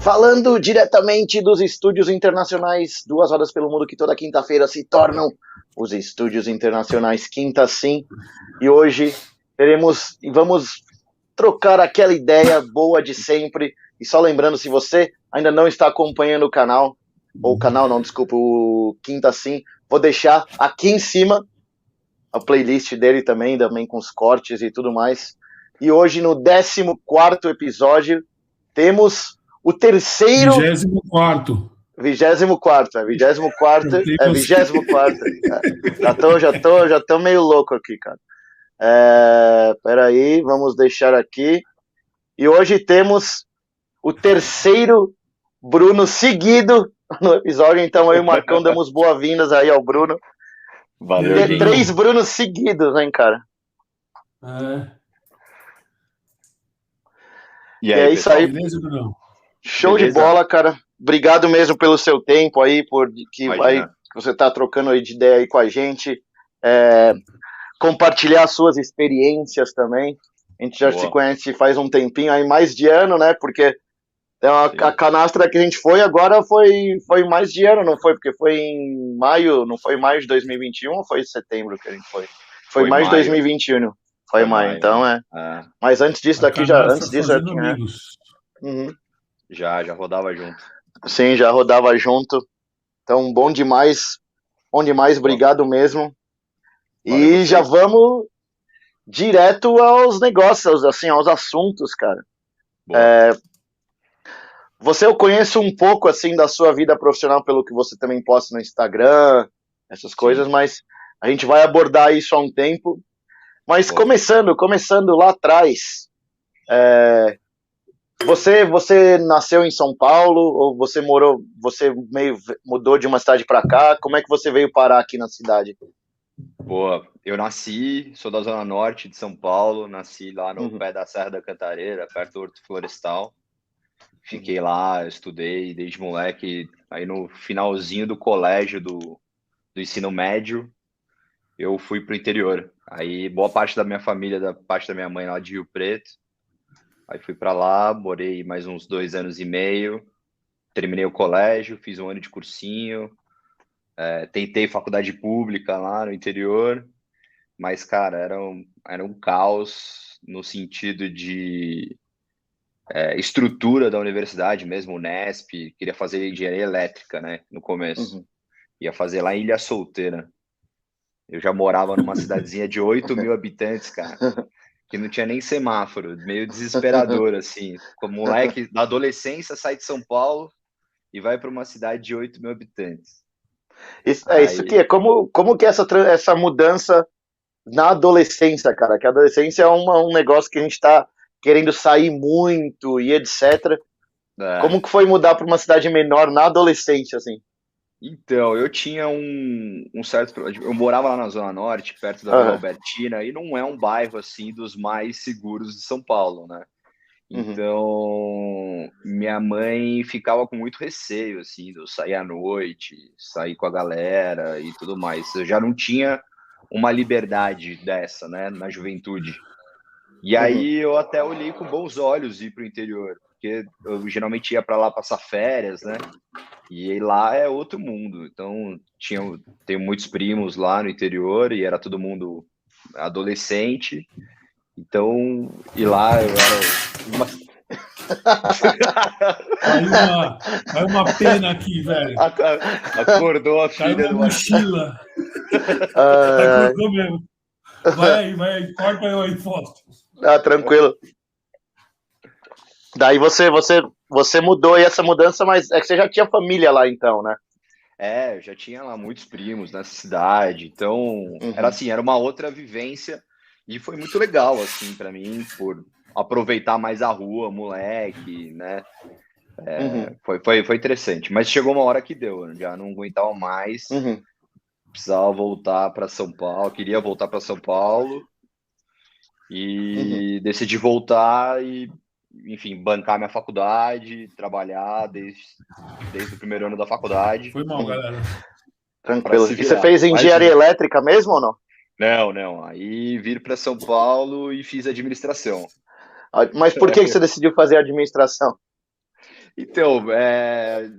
Falando diretamente dos estúdios internacionais, 2 horas pelo mundo que toda quinta-feira se tornam os estúdios internacionais Quinta Sim. E hoje vamos trocar aquela ideia boa de sempre. E só lembrando, se você ainda não está acompanhando o canal, o Quinta Sim, vou deixar aqui em cima a playlist dele também com os cortes e tudo mais. E hoje, no 14º episódio, temos o terceiro... 24º. 24º, é 24º, é 24º. Já tô meio louco aqui, cara. Peraí, vamos deixar aqui. E hoje temos o terceiro Bruno seguido no episódio, então eu e o Marcão damos boas-vindas aí ao Bruno. Valeu, Tem 3 Brunos seguidos, hein, cara? E aí, isso aí. Beleza, Bruno? Show de bola, cara. Obrigado mesmo pelo seu tempo aí, que você tá trocando aí de ideia aí com a gente. Compartilhar suas experiências também. A gente já se conhece faz um tempinho aí, mais de ano, né? Porque a canastra que a gente foi agora foi mais de ano, não foi? Porque foi em maio, não foi maio de 2021 ou foi em setembro que a gente foi? Foi mais de 2021. Foi maio, então Mas antes disso já tinha. Uhum. Já rodava junto. Sim, já rodava junto. Então, bom demais. Bom demais, obrigado mesmo. E já vamos direto aos negócios, assim, aos assuntos, cara. Eu conheço um pouco, assim, da sua vida profissional pelo que você também posta no Instagram, essas coisas, mas a gente vai abordar isso há um tempo. Mas começando lá atrás, você nasceu em São Paulo ou você meio mudou de uma cidade para cá? Como é que você veio parar aqui na cidade? Boa, eu sou da Zona Norte de São Paulo, nasci lá no pé da Serra da Cantareira, perto do Horto Florestal. Fiquei lá, estudei desde moleque, aí no finalzinho do colégio do ensino médio, eu fui pro interior. Aí boa parte da minha família, da parte da minha mãe lá de Rio Preto. Aí fui para lá, morei mais uns 2 anos e meio, terminei o colégio, fiz um ano de cursinho, tentei faculdade pública lá no interior, mas, cara, era um caos no sentido de estrutura da universidade mesmo, Unesp, queria fazer engenharia elétrica, né, no começo. Ia fazer lá em Ilha Solteira. Eu já morava numa cidadezinha de 8 mil habitantes, cara, que não tinha nem semáforo, meio desesperador, assim. Como moleque da adolescência, sai de São Paulo e vai para uma cidade de 8 mil habitantes. Isso que é, como que é essa mudança na adolescência, cara? Que a adolescência é um negócio que a gente tá querendo sair muito e etc. Como que foi mudar para uma cidade menor na adolescência, assim? Então, eu tinha um certo... Eu morava lá na Zona Norte, perto da Vila Albertina, e não é um bairro, assim, dos mais seguros de São Paulo, né? Então, minha mãe ficava com muito receio, assim, de eu sair à noite, sair com a galera e tudo mais. Eu já não tinha uma liberdade dessa, né, na juventude. E aí eu até olhei com bons olhos ir para o interior, porque eu geralmente ia para lá passar férias, né? E lá é outro mundo. Então, tenho muitos primos lá no interior e era todo mundo adolescente. Então, e lá eu era Caiu uma pena aqui, velho. Acordou a filha do mochila. Acordou mesmo. Vai aí, corta eu aí, Fausto. Tranquilo. Daí você mudou, e essa mudança, mas é que você já tinha família lá então, né? Eu já tinha lá muitos primos nessa cidade, então era assim, era uma outra vivência e foi muito legal, assim, para mim, por aproveitar mais a rua, moleque, né? Foi interessante, mas chegou uma hora que deu, eu já não aguentava mais. precisava voltar para São Paulo, queria voltar para São Paulo e decidi voltar e, enfim, bancar minha faculdade, trabalhar desde o primeiro ano da faculdade Foi mal, galera. para Tranquilo. se E você virar. fez engenharia Imagina. elétrica mesmo ou não? Não, não. Aí vir para São Paulo e fiz administração. Mas por que você decidiu fazer administração? Então,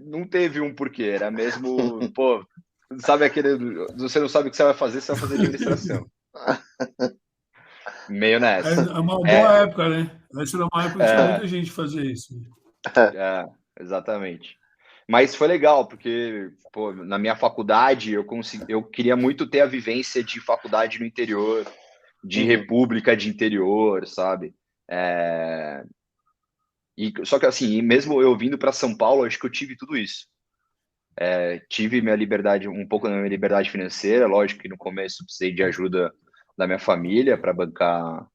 não teve um porquê, era mesmo, pô, sabe aquele, você não sabe o que você vai fazer administração. Meio É nessa. uma boa É, época, né? Essa era uma época que tinha é, muita gente que fazia isso. exatamente. Mas foi legal, porque, pô, na minha faculdade eu queria muito ter a vivência de faculdade no interior, de Uhum, república de interior, sabe? É, só que assim, mesmo eu vindo para São Paulo, acho que eu tive tudo isso. Tive minha liberdade, um pouco da minha liberdade financeira, lógico que no começo precisei de ajuda da minha família para bancar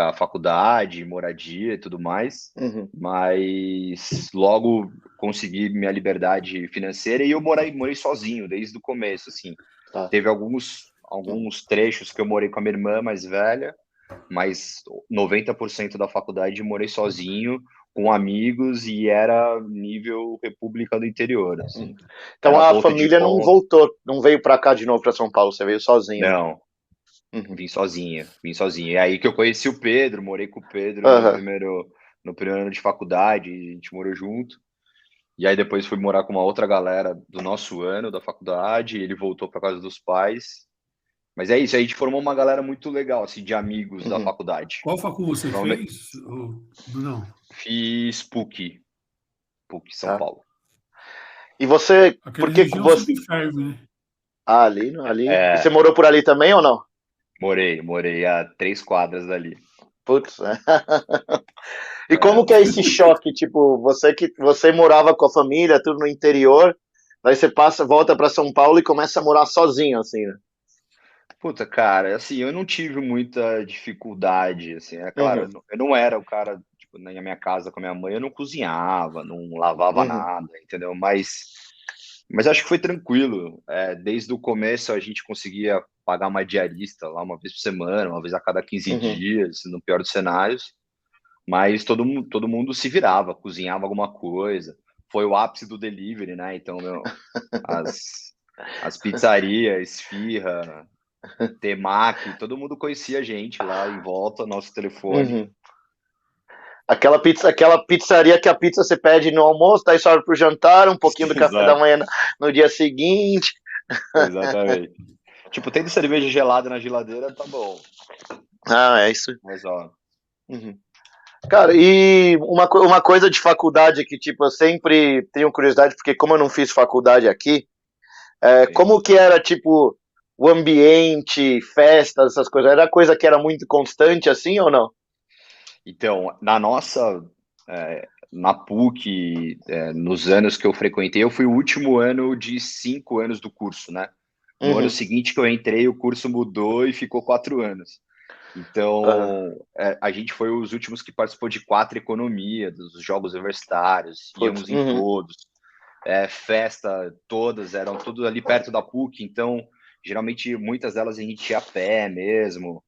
a faculdade, moradia e tudo mais, uhum, mas logo consegui minha liberdade financeira e eu morei sozinho desde o começo, assim. tá. Teve alguns trechos que eu morei com a minha irmã mais velha, mas 90% da faculdade eu morei sozinho, com amigos, e era nível República do Interior, Uhum. assim. Então Era a ponto de família não ponto. voltou, não veio pra cá de novo pra São Paulo, você veio sozinho, né? Não, Uhum. vim sozinho. É aí que eu conheci o Pedro, morei com o Pedro Aham. no primeiro ano de faculdade, a gente morou junto. E aí depois fui morar com uma outra galera do nosso ano da faculdade, ele voltou para casa dos pais. Mas é isso, a gente formou uma galera muito legal, assim, de amigos da Uhum. faculdade. Qual facul você Provavelmente fez, Brunão? fiz PUC São Tá. Paulo. E você, por Aquela que região você... sempre ferve, né? Ah, ali. E você É, morou por ali também ou não? morei a 3 quadras dali. Putz, né? E como É. que é esse choque, tipo, você morava com a família, tudo no interior, daí você volta pra São Paulo e começa a morar sozinho, assim, né? Puta, cara, assim, eu não tive muita dificuldade, assim, é claro, Uhum, eu não era o cara, tipo, na minha casa com a minha mãe, eu não cozinhava, não lavava uhum, nada, entendeu? Mas acho que foi tranquilo. Desde o começo a gente conseguia pagar uma diarista lá uma vez por semana, uma vez a cada 15 uhum. dias, no pior dos cenários. Mas todo mundo se virava, cozinhava alguma coisa. Foi o ápice do delivery, né? Então, meu, as pizzarias, esfirra, temaki, todo mundo conhecia a gente lá em volta, nosso telefone. Uhum. Aquela pizzaria que a pizza você pede no almoço, daí sobra pro jantar, um pouquinho do café da Exato, manhã no dia seguinte. exatamente. Tipo, tendo cerveja gelada na geladeira, tá bom. Ah, é isso. Mas, ó, Uhum. Cara, e uma coisa de faculdade que, tipo, eu sempre tenho curiosidade, porque como eu não fiz faculdade aqui, sim. como que era, tipo, o ambiente, festas, essas coisas? Era coisa que era muito constante, assim, ou não? Então, na PUC, nos anos que eu frequentei, eu fui o último ano de 5 anos do curso, né? No ano Uhum. seguinte que eu entrei, o curso mudou e ficou 4 anos. Aham. Então, a gente foi os últimos que participou de 4 economias, dos jogos universitários, Putz. íamos em Uhum. todos. Festa, todas, eram todos ali perto da PUC, então, geralmente, muitas delas a gente ia a pé mesmo.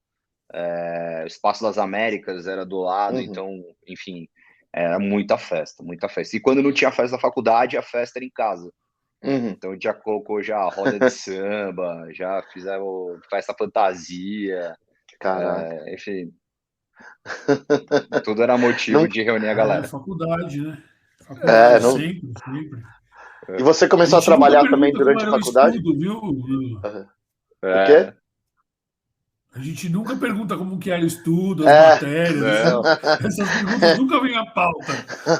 O Espaço das Américas era do lado, Uhum. então, enfim, era muita festa, muita festa. E quando não tinha festa da faculdade, a festa era em casa. Uhum. Então, a gente já colocou já roda de samba, já fizemos festa fantasia, Caraca. enfim, tudo era motivo Não, de reunir a É, galera. faculdade, né? é, Faculdade, não... sempre, sempre. E você A começou a gente nunca trabalhar também pergunta como durante a era o faculdade? estudo, viu, Bruno? Aham. O quê? É, A gente nunca pergunta como que era o estudo, as É. matérias, não, essas perguntas nunca vêm à pauta.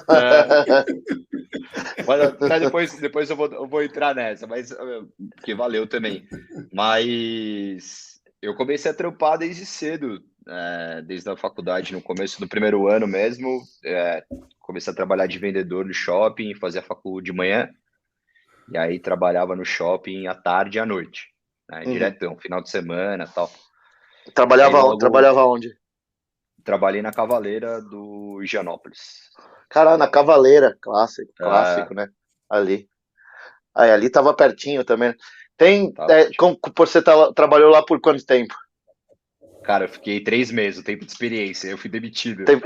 é, mas até depois eu vou entrar nessa, mas que valeu também. Mas eu comecei a trampar desde cedo, desde a faculdade, no começo do primeiro ano mesmo. Comecei a trabalhar de vendedor no shopping, fazia faculdade de manhã, e aí trabalhava no shopping à tarde e à noite, né, Uhum. diretão, final de semana e tal. E aí logo Trabalhava onde? trabalhei na Cavaleira do Higienópolis. Cara, na Cavaleira, clássico, É, clássico, né? Ali. Aí, ali tava pertinho também. Tem, Tá ótimo. você trabalhou lá por quanto tempo? Cara, eu fiquei 3 meses, o tempo de experiência, eu fui demitido. Tem-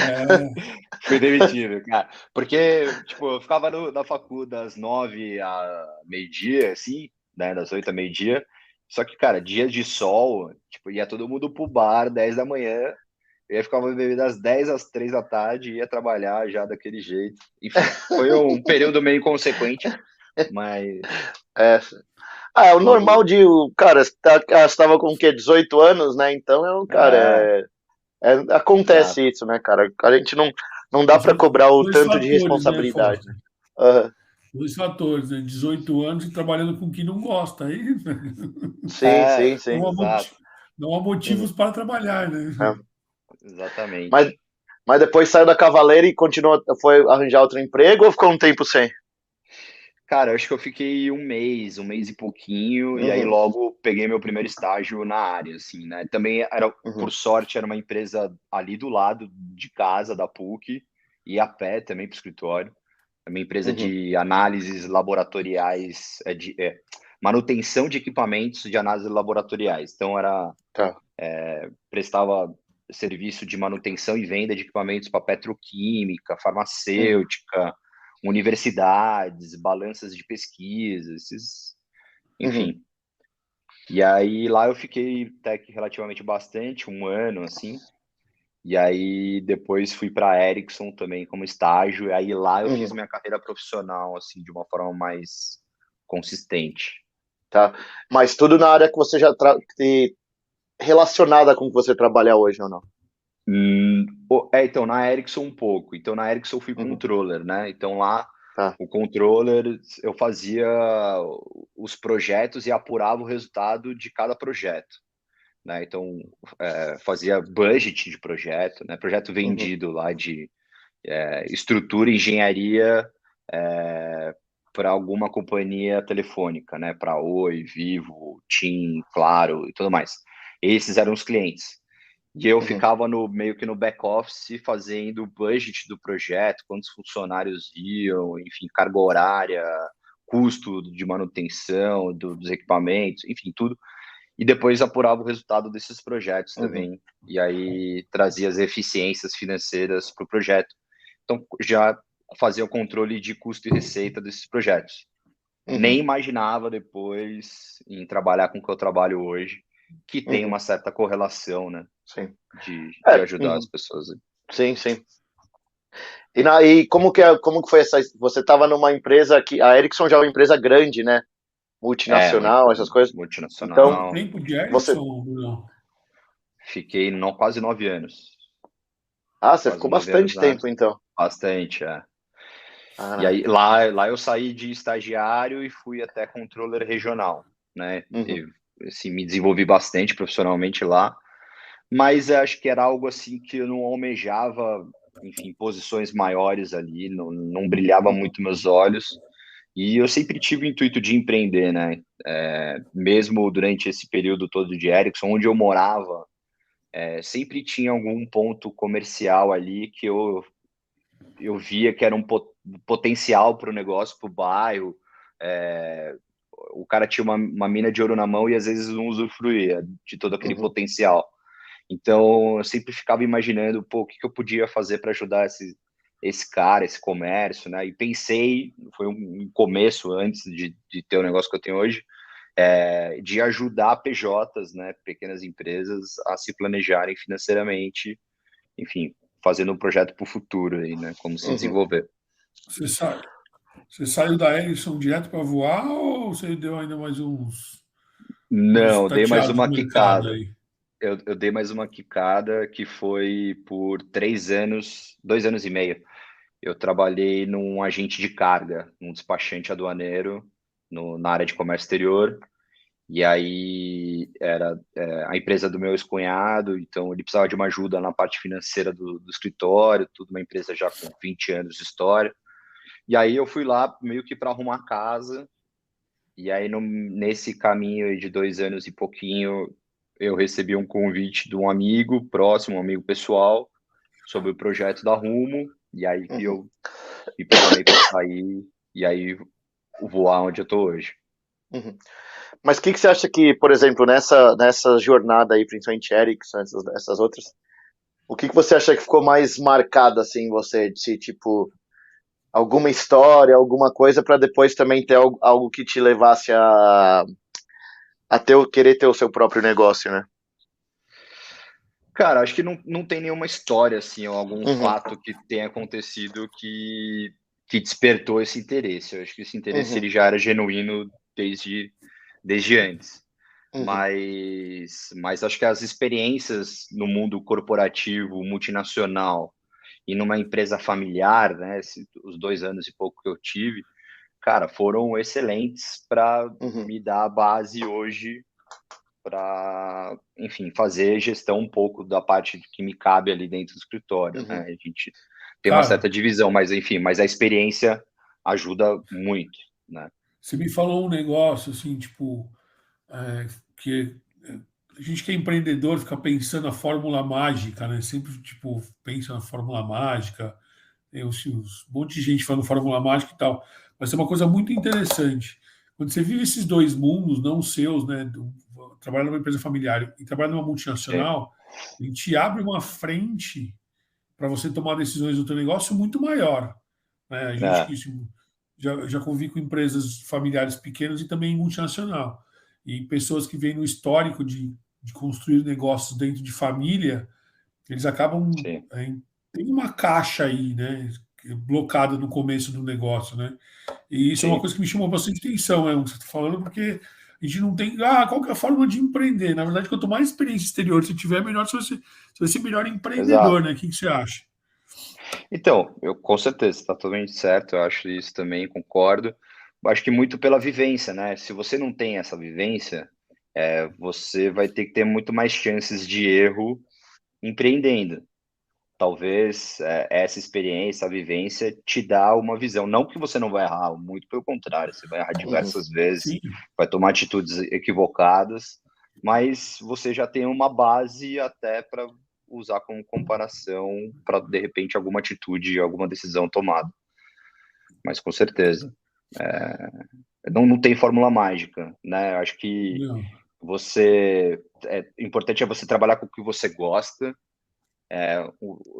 É, Fui demitido, cara. Porque, tipo, eu ficava na facu das 9 a meio-dia, assim, né? Das 8 a meio-dia. Só que, cara, dia de sol, tipo, ia todo mundo pro bar, 10 da manhã. Eu ia ficar bebendo das 10 às 3 da tarde, ia trabalhar já daquele jeito. Enfim, foi um período meio inconsequente, mas É, o normal o, de. Cara, você estava com o quê? 18 anos, né? Então, cara, é, acontece exato. isso, né, cara? A gente não dá para são cobrar o dois tanto de fatores, né, responsabilidade, Fausto? né? Aham. Dois fatores, né? 18 anos e trabalhando com quem não gosta. Aí Sim, sim, É, sim. não há, exato, não há Uhum. motivos para trabalhar, né? É. Mas, exatamente. mas depois saiu da Cavaleira e continuou, foi arranjar outro emprego ou ficou um tempo sem? Cara, eu acho que eu fiquei um mês e pouquinho, e aí Uhum, logo peguei meu primeiro estágio na área, assim, né? Também era, por uhum, sorte, era uma empresa ali do lado de casa, da PUC, e a pé também para o escritório. É uma empresa uhum. de análises laboratoriais, manutenção de equipamentos de análises laboratoriais. Então, Tá. prestava serviço de manutenção e venda de equipamentos para petroquímica, Uhum, farmacêutica, universidades, balanças de pesquisa, uhum, enfim. E aí lá eu fiquei até que relativamente bastante, um ano assim. E aí depois fui para a Ericsson também como estágio. E aí lá eu fiz uhum. minha carreira profissional assim de uma forma mais consistente. Tá. Mas tudo na área que você relacionada com o que você trabalha hoje ou não? Então, na Ericsson um pouco. Então, na Ericsson eu fui Uhum, controller, né? Então, lá, tá. o controller, eu fazia os projetos e apurava o resultado de cada projeto, né? Então, fazia budget de projeto, né? Projeto Uhum, vendido lá de estrutura, engenharia para alguma companhia telefônica, né? Para Oi, Vivo, TIM, Claro e tudo mais. Esses eram os clientes. E eu uhum, ficava no meio que no back office fazendo o budget do projeto, quantos funcionários iam, enfim, carga horária, custo de manutenção dos equipamentos, enfim, tudo. E depois apurava o resultado desses projetos uhum, também. E aí trazia as eficiências financeiras para o projeto. Então já fazia o controle de custo e receita desses projetos. Nem uhum, imaginava depois em trabalhar com o que eu trabalho hoje, que tem uhum. uma certa correlação, né? Sim. De ajudar as Uhum. pessoas. Sim, sim. E como que foi essa? Você estava numa empresa que a Ericsson já é uma empresa grande, né? É, Multinacional, essas coisas. Quanto Então, multinacional. tempo de você, Ericsson, Bruno? Fiquei quase 9 anos. você Quase ficou 9 anos bastante lá. tempo, então. Bastante, é. E aí Caraca. lá eu saí de estagiário e fui até controller regional, né? Uhum, Assim, me desenvolvi bastante profissionalmente lá, mas eu acho que era algo assim que eu não almejava, enfim, posições maiores ali, não brilhava uhum, muito meus olhos. E eu sempre tive o intuito de empreender, né? Mesmo durante esse período todo de Ericsson, onde eu morava, sempre tinha algum ponto comercial ali que eu via que era um potencial para o negócio, para o bairro. É, o cara tinha uma mina de ouro na mão e às vezes não usufruía de todo aquele uhum, potencial. Então eu sempre ficava imaginando, pô, o que eu podia fazer para ajudar esse cara, esse comércio, né? E pensei, foi um começo antes de ter o negócio que eu tenho hoje, de ajudar PJs, né, pequenas empresas, a se planejarem financeiramente, enfim, fazendo um projeto para o futuro aí, né, como se uhum. desenvolver. Você, sa... Você saiu da Ericsson direto para voar ou você deu ainda mais uns Não, eu dei mais tateados uma no mercado quicada. aí? Eu dei mais uma quicada que foi por 3 anos, 2 anos e meio. Eu trabalhei num agente de carga, num despachante aduaneiro na área de comércio exterior. E aí era a empresa do meu ex-cunhado, então ele precisava de uma ajuda na parte financeira do escritório, tudo uma empresa já com 20 anos de história. E aí eu fui lá meio que para arrumar casa, e aí nesse caminho aí de 2 anos e pouquinho, eu recebi um convite de um amigo próximo, um amigo pessoal, sobre o projeto da Rumo, e aí que Uhum. eu me preparei para sair e aí voar onde eu tô hoje. Uhum. Mas o que você acha que, por exemplo, nessa jornada aí, principalmente Ericsson, essas outras, o que você acha que ficou mais marcado assim em você, de tipo alguma história, alguma coisa para depois também ter algo que te levasse a querer ter o seu próprio negócio, né? Cara, acho que não tem nenhuma história, assim, ou algum fato que tenha acontecido que despertou esse interesse. Eu acho que esse interesse ele já era genuíno desde antes. Mas acho que as experiências no mundo corporativo, multinacional e numa empresa familiar, né, os 2 anos e pouco que eu tive, cara, foram excelentes para me dar a base hoje para, enfim, fazer gestão um pouco da parte que me cabe ali dentro do escritório, né? A gente tem uma Cara, certa divisão, mas enfim, mas a experiência ajuda muito, né? você me falou um negócio assim, tipo, que a gente que é empreendedor fica pensando a fórmula mágica, né? Sempre, tipo, pensa na fórmula mágica, tem um monte de gente falando fórmula mágica e tal. Mas é uma coisa muito interessante. Quando você vive esses dois mundos, não os seus, né? Trabalhar numa empresa familiar e trabalhar numa Sim, multinacional, a gente abre uma frente para você tomar decisões do teu negócio muito maior, né? A gente é, que já convive com empresas familiares pequenas e também multinacional. E pessoas que vêm no histórico de construir negócios dentro de família, eles acabam. sim, Tem uma caixa aí, né? Blocada no começo do negócio, né? E isso é uma sim, coisa que me chamou bastante atenção, o que você está falando, porque a gente não tem. Qual que é a forma de empreender? Na verdade, quanto mais experiência exterior você tiver, melhor você vai ser melhor empreendedor, exato. né? O que você acha? Então, eu com certeza está totalmente certo, eu acho isso também, concordo. Eu acho que muito pela vivência, né? Se você não tem essa vivência, você vai ter que ter muito mais chances de erro empreendendo. Talvez essa experiência, a vivência, te dá uma visão. Não que você não vai errar, muito pelo contrário, você vai errar diversas vezes, Sim, vai tomar atitudes equivocadas, mas você já tem uma base até para usar como comparação para, de repente, alguma atitude, alguma decisão tomada. Mas com certeza. Não tem fórmula mágica, né? Acho que não. importante é você trabalhar com o que você gosta.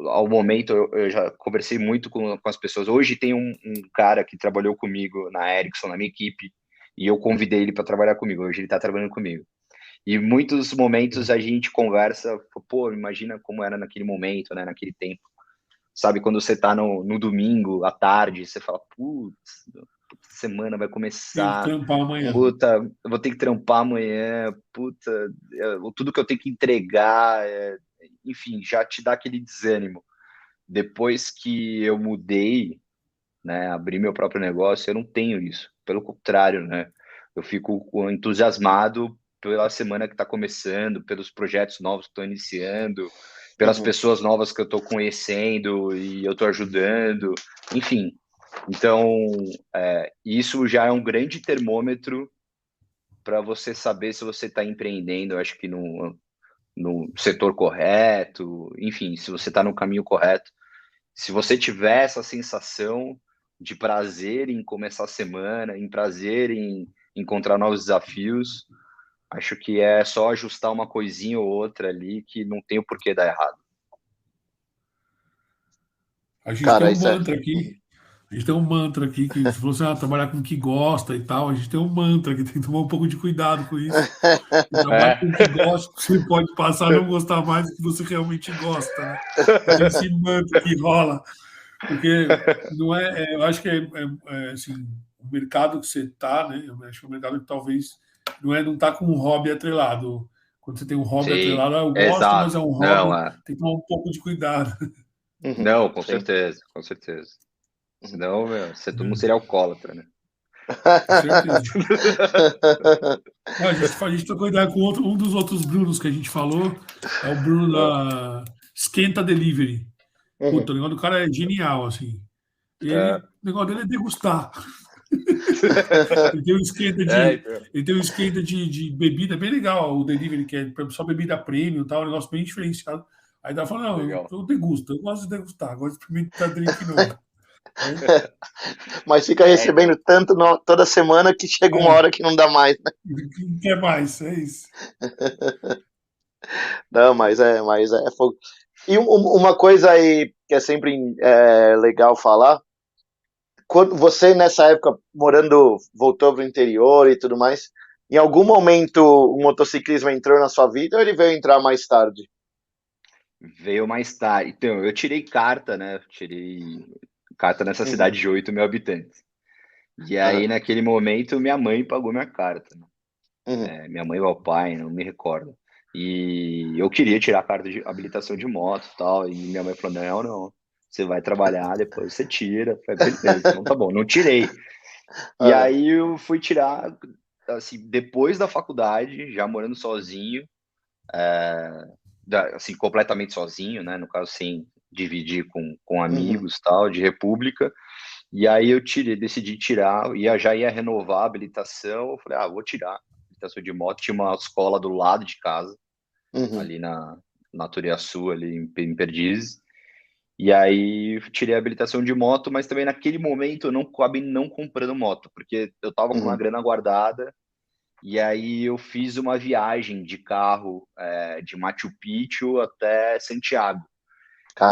Ao momento, eu já conversei muito com as pessoas. Hoje tem um cara que trabalhou comigo na Ericsson, na minha equipe, e eu convidei ele para trabalhar comigo. Hoje ele está trabalhando comigo. E muitos momentos a gente conversa, pô, imagina como era naquele momento, né, naquele tempo. Sabe, quando você está no domingo, à tarde, você fala, putz, semana vai Tem que começar, trampar amanhã. puta, eu vou ter que trampar amanhã, puta, tudo que eu tenho que entregar, enfim, já te dá aquele desânimo. Depois que eu mudei, né, abri meu próprio negócio, eu não tenho isso. Pelo contrário, né, eu fico entusiasmado pela semana que está começando, pelos projetos novos que estou iniciando, pelas pessoas novas que eu estou conhecendo e eu estou ajudando, enfim. Então, isso já é um grande termômetro para você saber se você está empreendendo, eu acho que no setor correto, enfim, se você está no caminho correto. Se você tiver essa sensação de prazer em começar a semana, em prazer em encontrar novos desafios, acho que é só ajustar uma coisinha ou outra ali que não tem o porquê dar errado. A gente tem Cara, um isso é. mantra aqui. A gente tem um mantra aqui que se você trabalhar com o que gosta e tal, a gente tem um mantra que tem que tomar um pouco de cuidado com isso. E trabalha É, com o que gosta, você pode passar a não gostar mais do que você realmente gosta, né? Tem esse mantra que rola, porque não eu acho que assim, o mercado que você está, né? Eu acho que é um mercado que talvez não tá com um hobby atrelado. Quando você tem um hobby sim, atrelado, eu gosto, mas é exato. um Não, hobby, tem que tomar um pouco de cuidado. não, com Sim. certeza, com certeza. Uhum. Senão, meu, você todo mundo Né? seria alcoólatra, né? Com certeza. A gente trocou ideia com um dos outros Brunos que a gente falou, é o Bruno da Esquenta Delivery. Puta, o negócio do cara é genial, assim. É, O negócio dele é degustar. Ele tem um esquenta de, então, ele tem um esquenta de bebida bem legal, o delivery, que é só bebida premium, tal, um negócio bem diferenciado. Aí tava falando, não, legal. eu degusto, eu gosto de degustar, gosto de experimentar drink novo. Mas fica recebendo Então, tanto toda semana que chega uma hora que não dá mais, né? Não quer mais, é isso. Não, mas é fogo. E uma coisa aí que é sempre legal falar, quando você nessa época morando, voltou para o interior e tudo mais, em algum momento o motociclismo entrou na sua vida ou ele veio entrar mais tarde? veio mais tarde. Então, eu tirei carta, né? Tirei carta nessa Uhum, cidade de 8 mil habitantes. E aham, aí, naquele momento, minha mãe pagou minha carta, né? uhum, Minha mãe ou meu pai, não me recordo. E eu queria tirar a carta de habilitação de moto e tal. E minha mãe falou: não, não. Você vai trabalhar, depois você tira. Eu falei, beleza, então tá bom. Não tirei. E aham, aí eu fui tirar, assim, depois da faculdade, já morando sozinho, assim, completamente sozinho, né? No caso, sem dividir com uhum, amigos, tal, de república. E aí eu tirei, decidi tirar, já ia renovar a habilitação. Eu falei, vou tirar a habilitação de moto. Tinha uma escola do lado de casa, uhum, ali na Turiaçu, ali em Perdizes. E aí tirei a habilitação de moto, mas também naquele momento eu não acabei não comprando moto, porque eu tava com uma uhum. grana guardada. E aí eu fiz uma viagem de carro de Machu Picchu até Santiago.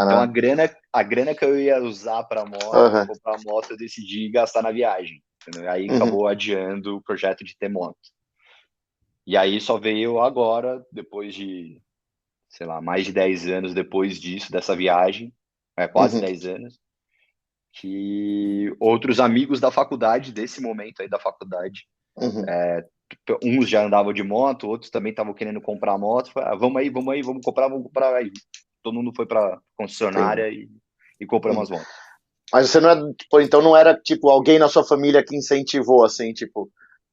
Então Caraca, a grana que eu ia usar para moto, aham, comprar moto, eu decidi gastar na viagem. Entendeu? Aí uhum, acabou adiando o projeto de ter moto. E aí só veio agora, depois de, sei lá, mais de 10 anos depois disso, dessa viagem, quase uhum, 10 anos, que outros amigos da faculdade, desse momento aí da faculdade, uhum, uns já andavam de moto, outros também estavam querendo comprar moto. Falaram, vamos aí, vamos comprar aí. Todo mundo foi para entendi. concessionária e comprou Uhum. umas motos. Mas você não é, tipo, então não era tipo alguém na sua família que incentivou assim, tipo,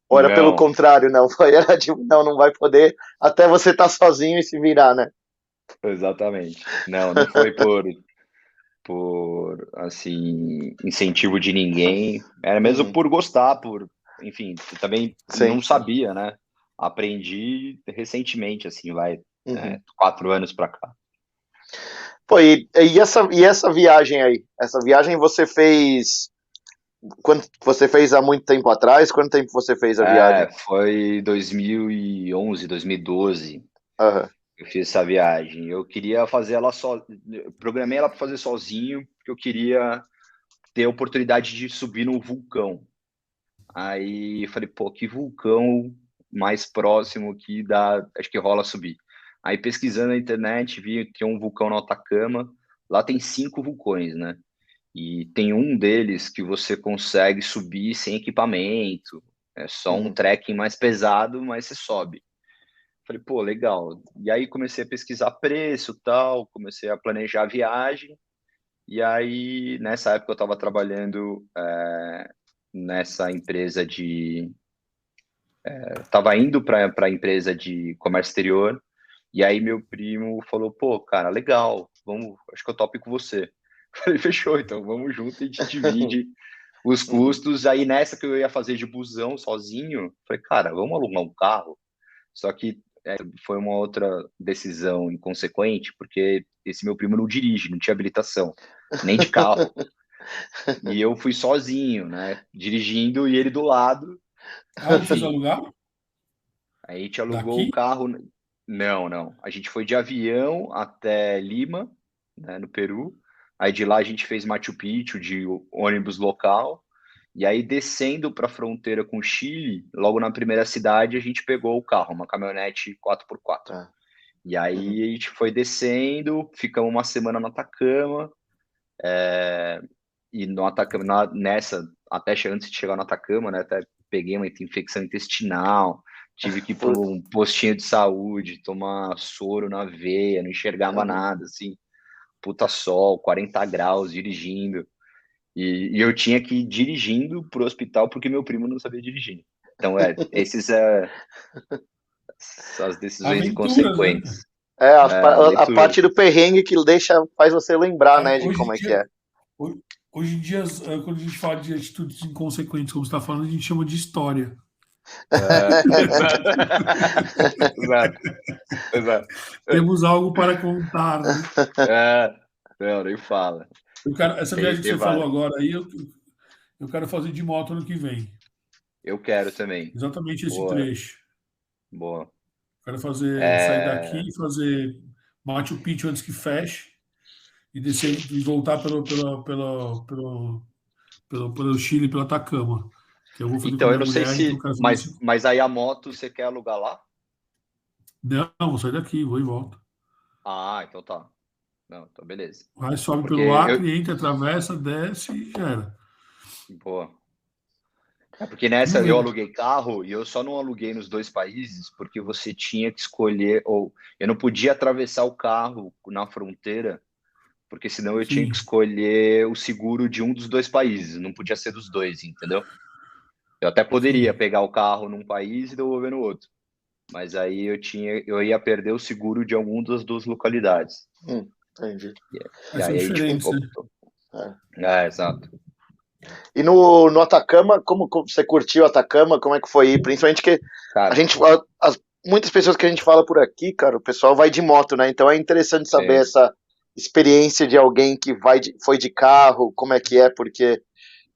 ou era pelo Não, contrário, não, foi era tipo, não vai poder até você estar sozinho e se virar, né? exatamente. Não, não foi por assim, incentivo de ninguém. Era mesmo Uhum. por gostar, enfim, também Sim, não sim. sabia, né? Aprendi recentemente, assim, Uhum. 4 anos para cá. Pô, e essa viagem aí? Essa viagem você fez. Quando você fez há muito tempo atrás? Quanto tempo você fez a viagem? Foi 2011, 2012. Aham. Eu fiz essa viagem. Eu queria fazer ela só. Eu programei ela para fazer sozinho, porque eu queria ter a oportunidade de subir no vulcão. Aí eu falei, pô, que vulcão mais próximo que dá, acho que rola subir. Aí pesquisando na internet, vi que tem um vulcão no Atacama. Lá tem 5 vulcões, né? E tem um deles que você consegue subir sem equipamento. É só um Uhum. trekking mais pesado, mas você sobe. Falei, pô, legal. E aí comecei a pesquisar preço, tal, comecei a planejar a viagem. E aí, nessa época, eu estava trabalhando nessa empresa de. Estava indo para a empresa de comércio exterior. E aí, meu primo falou: pô, cara, legal, vamos, acho que eu topo com você. Falei, fechou, então vamos junto e a gente divide os Uhum. custos. Aí, nessa que eu ia fazer de busão sozinho, falei, cara, vamos alugar um carro. Só que foi uma outra decisão inconsequente, porque esse meu primo não dirige, não tinha habilitação, nem de carro. E eu fui sozinho, né? Dirigindo e ele do lado. Aonde vocês Enfim, alugaram? aí a gente alugou o Daqui? carro. Não, não. A gente foi de avião até Lima, né, no Peru. Aí de lá a gente fez Machu Picchu de ônibus local. E aí descendo para a fronteira com o Chile, logo na primeira cidade, a gente pegou o carro, uma caminhonete 4x4. Tá. E Uhum. aí a gente foi descendo, ficamos uma semana no Atacama, e no Atacama, até antes de chegar no Atacama, né, até peguei uma infecção intestinal, tive que ir para Putz. um postinho de saúde, tomar soro na veia, não enxergava Uhum. nada, assim, puta sol, 40 graus, dirigindo. E eu tinha que ir dirigindo pro hospital porque meu primo não sabia dirigir. Então, essas decisões Aventuras, né? inconsequentes. É a parte Aventuras. do perrengue que faz você lembrar, né, de Hoje em como é que dia, é. ho- hoje em dia, quando a gente fala de atitudes inconsequentes, como você está falando, a gente chama de história. Exato. Exato. Exato. Temos algo para contar, né? É, não, nem fala. Essa viagem que você falou agora aí, eu quero fazer de moto ano que vem. Eu quero também. Exatamente esse Boa, trecho. boa. Quero sair É, daqui, fazer Machu Picchu antes que feche e descer e voltar pelo Chile, pelo Atacama. Que eu vou fazer com a então, eu minha não sei mulher, então eu se. quero fazer Mas, esse. mas aí a moto você quer alugar lá? Não, vou sair daqui, vou e volto. Ah, então tá. Não, então beleza. Vai, Não, sobe porque pelo eu. Acre, entra, atravessa, desce e já era. Boa. É porque nessa Vamos eu ver. aluguei carro e eu só não aluguei nos dois países porque você tinha que escolher, ou eu não podia atravessar o carro na fronteira, porque senão eu tinha que Sim, escolher o seguro de um dos dois países, não podia ser dos dois, entendeu? Eu até poderia sim. pegar o carro num país e devolver no outro, mas aí eu ia perder o seguro de alguma das duas localidades. Entendi. E São aí a gente diferentes, né? optou. É. Exato. E no Atacama, como você curtiu o Atacama? Como é que foi? Principalmente que a Cara, gente, muitas pessoas que a gente fala por aqui, cara, o pessoal vai de moto, né? Então é interessante saber sim. essa experiência de alguém que foi de carro, como é que é, porque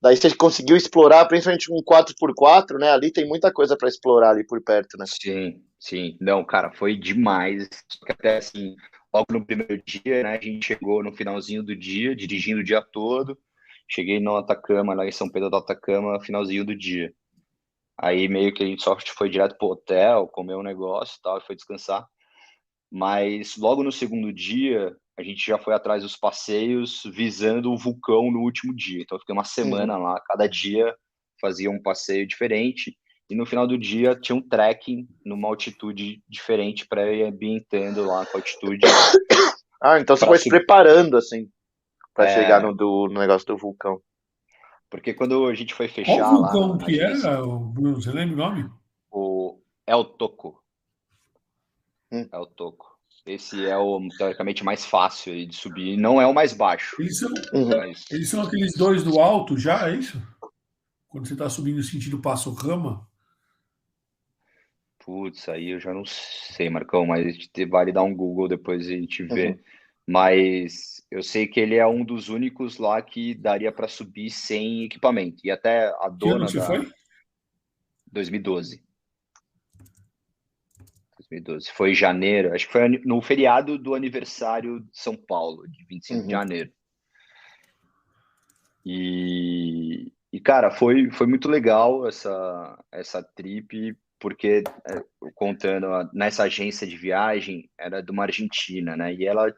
daí você conseguiu explorar, principalmente um 4x4, né? Ali tem muita coisa para explorar ali por perto, né? Sim, sim. Não, cara, foi demais. Só que até assim, logo no primeiro dia, né? A gente chegou no finalzinho do dia, dirigindo o dia todo. Cheguei no Atacama, lá em São Pedro do Atacama, finalzinho do dia. Aí meio que a gente só foi direto pro hotel, comeu um negócio e tal, e foi descansar. Mas logo no segundo dia, a gente já foi atrás dos passeios visando o vulcão no último dia. Então eu fiquei uma Uhum. semana lá, cada dia fazia um passeio diferente. E no final do dia tinha um trekking numa altitude diferente para ir ambientando lá com a altitude Ah, então você para foi se subir. preparando, assim, para chegar É, no negócio do vulcão. porque quando a gente foi Qual fechar lá vulcão na que agência, era, Bruno? Você lembra o nome? o El Toco, Hum. El Toco. Esse é o teoricamente mais fácil aí de subir. Não é o mais baixo, Eles são, Uhum. mas eles são aqueles dois do alto já, é isso? Quando você está subindo no sentido Passo Rama? putz, aí eu já não sei, Marcão, mas vale dar um Google depois e a gente vê. Uhum. Mas eu sei que ele é um dos únicos lá que daria para subir sem equipamento. E até a Que ano dona que você da foi? 2012. 2012. Foi em janeiro, acho que foi no feriado do aniversário de São Paulo, de 25 de Uhum. janeiro. E cara, foi muito legal essa trip, porque contando, nessa agência de viagem, era de uma argentina, né? E ela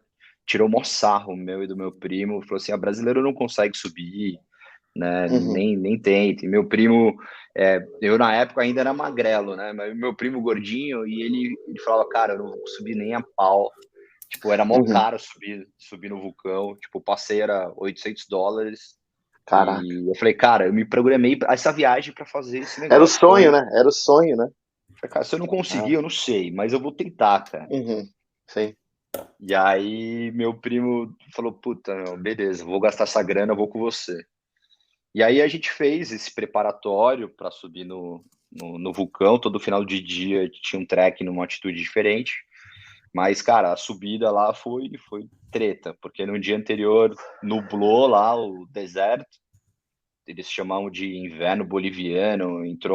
tirou o maior sarro meu e do meu primo, falou assim: a brasileiro não consegue subir, né? Uhum. Nem tenta. E meu primo, eu na época ainda era magrelo, né? Mas meu primo gordinho, e ele falava: cara, eu não vou subir nem a pau. Tipo, era mó Uhum. caro subir no vulcão. Tipo, o passeio era US$ 800. Caraca. E eu falei, cara, eu me programei pra essa viagem para fazer esse Era o negócio. sonho, Então, né? Era o sonho, né? falei, cara, se eu não conseguir, Ah. eu não sei, mas eu vou tentar, cara. Uhum. Sim. E aí meu primo falou, puta, não, beleza, vou gastar essa grana, eu vou com você. E aí a gente fez esse preparatório para subir no vulcão. Todo final de dia tinha um trek numa altitude diferente. Mas, cara, a subida lá foi treta, porque no dia anterior nublou lá o deserto. Eles chamam de inverno boliviano, entra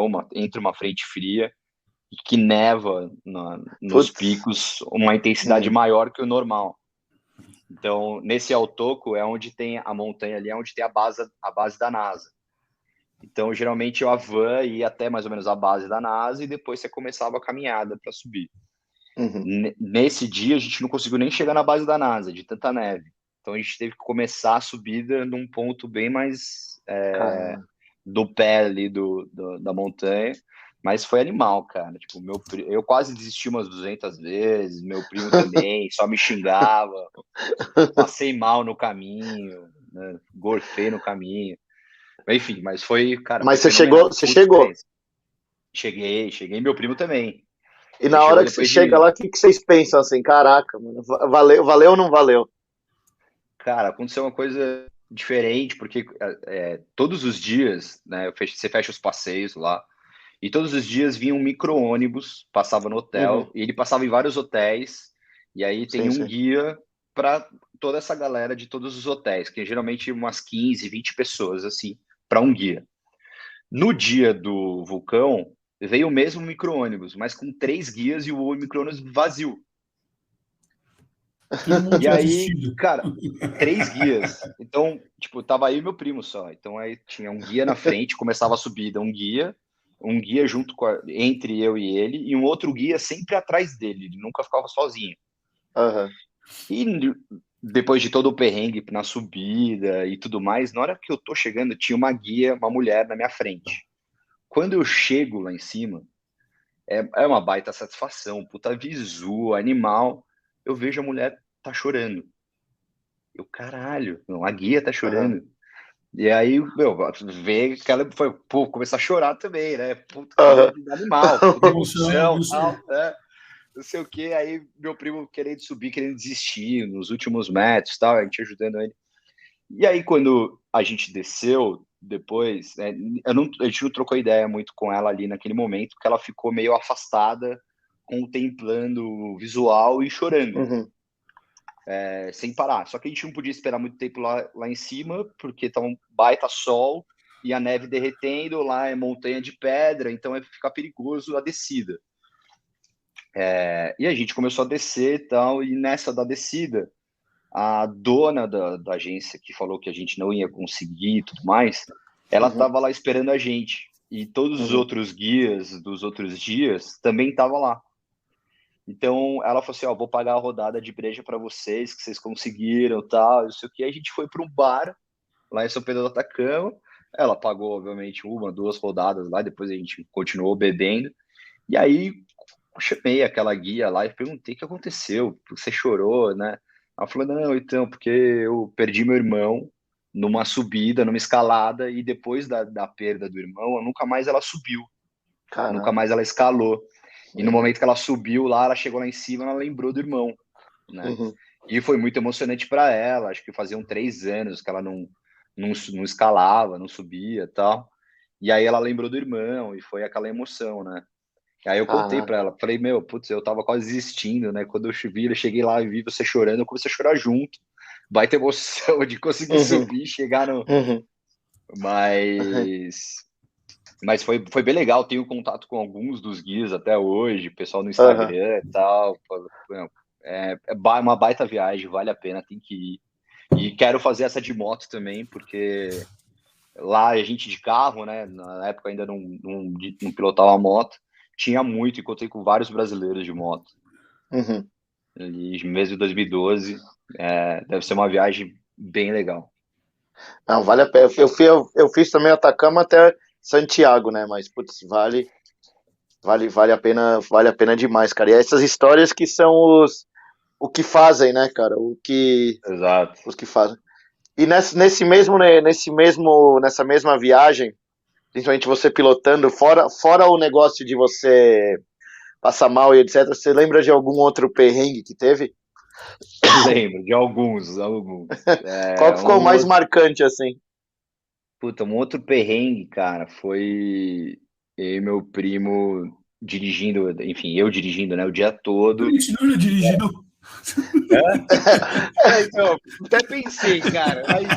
uma frente fria que neva nos Putz. picos uma intensidade Uhum. maior que o normal. Então, nesse Altoco é onde tem a montanha ali, é onde tem a base da NASA. Então, geralmente a van ia até mais ou menos a base da NASA e depois você começava a caminhada para subir. Uhum. Nesse dia a gente não conseguiu nem chegar na base da NASA, de tanta neve. Então a gente teve que começar a subida num ponto bem mais Caramba. do pé ali da montanha, mas foi animal, cara. Tipo, eu quase desisti umas 200 vezes, meu primo também, só me xingava, passei mal no caminho, né? Gorfei no caminho. Enfim, mas foi, cara, foi Mas você chegou, fenomenal. você Puta chegou. experiência. Cheguei, meu primo também. E Ele na chegou hora que você depois chega de, lá, o que vocês pensam assim? Caraca, mano, valeu ou não valeu? cara, aconteceu uma coisa diferente, porque todos os dias, né, você fecha os passeios lá, e todos os dias vinha um micro-ônibus, passava no Uhum. hotel, e ele passava em vários hotéis, e aí tem Sim, um sim. guia para toda essa galera de todos os hotéis, que é geralmente umas 15, 20 pessoas, assim, para um guia. No dia do vulcão, veio o mesmo micro-ônibus, mas com 3 guias e o micro-ônibus vazio. Todo mundo E tinha aí, assistido. cara, 3 guias. Então, tipo, tava aí meu primo só. Então aí tinha um guia na frente, começava a subida, um guia junto entre eu e ele, e um outro guia sempre atrás dele. Ele nunca ficava sozinho. Aham. E depois de todo o perrengue na subida e tudo mais, na hora que eu tô chegando, tinha uma guia, uma mulher na minha frente. Quando eu chego lá em cima, é uma baita satisfação, puta visu, animal. Eu vejo a mulher tá chorando. Eu, caralho, não, a guia tá Aham. chorando. E aí, meu, vê que ela foi, pô, começar a chorar também, né? Puta, Aham. animal, puta Emoção, emoção, emoção. tal, né? Não sei o quê. Aí meu primo querendo subir, querendo desistir nos últimos metros, tal, a gente ajudando ele. E aí, quando a gente desceu, depois, a gente não trocou ideia muito com ela ali naquele momento, porque ela ficou meio afastada, contemplando o visual e chorando, Uhum. sem parar. Só que a gente não podia esperar muito tempo lá em cima, porque tá um baita sol e a neve derretendo, lá é montanha de pedra, então fica perigoso a descida. E a gente começou a descer e tal, e nessa da descida, a dona da agência que falou que a gente não ia conseguir e tudo mais, ela Uhum. estava lá esperando a gente. E todos os Uhum. outros guias dos outros dias também estavam lá. Então ela falou assim: ó, vou pagar a rodada de breja para vocês, que vocês conseguiram, tal, isso aqui. A gente foi para um bar lá em São Pedro do Atacama. Ela pagou, obviamente, uma, 2 rodadas lá, depois a gente continuou bebendo. E aí eu chamei aquela guia lá e perguntei o que aconteceu, você chorou, né? Ela falou, não, então, porque eu perdi meu irmão numa subida, numa escalada, e depois da perda do irmão, nunca mais ela subiu, nunca Caralho. mais ela escalou. E no Uhum. momento que ela subiu lá, ela chegou lá em cima, ela lembrou do irmão, né? Uhum. E foi muito emocionante para ela, acho que faziam 3 anos que ela não escalava, não subia e tal. E aí ela lembrou do irmão, e foi aquela emoção, né? Aí eu contei Caralho. pra ela, falei, meu, putz, eu tava quase desistindo, né? Quando eu cheguei lá e vi você chorando, eu comecei a chorar junto. Baita emoção de conseguir Uhum. subir, chegar no. Uhum. Mas. Mas foi bem legal, tenho contato com alguns dos guias até hoje, pessoal no Aham. Instagram e tal. Pô, meu, uma baita viagem, vale a pena, tem que ir. E quero fazer essa de moto também, porque lá a gente de carro, né? Na época ainda não pilotava moto, tinha muito, encontrei com vários brasileiros de moto. Uhum. E mês de 2012, deve ser uma viagem bem legal. Não, vale a pena. Eu fiz também Atacama até Santiago, né? Mas, putz, vale a pena demais, cara. E essas histórias que são o que fazem, né, cara? Exato. Os que fazem. E nesse mesmo, né, nessa mesma viagem, principalmente você pilotando, fora o negócio de você passar mal e etc, você lembra de algum outro perrengue que teve? Lembro de alguns. Qual que ficou mais marcante, assim? Puta, um outro perrengue, cara, foi eu e meu primo dirigindo, enfim, eu dirigindo, né, o dia todo. Gente, não ia dirigir, não. Então, até pensei, cara, mas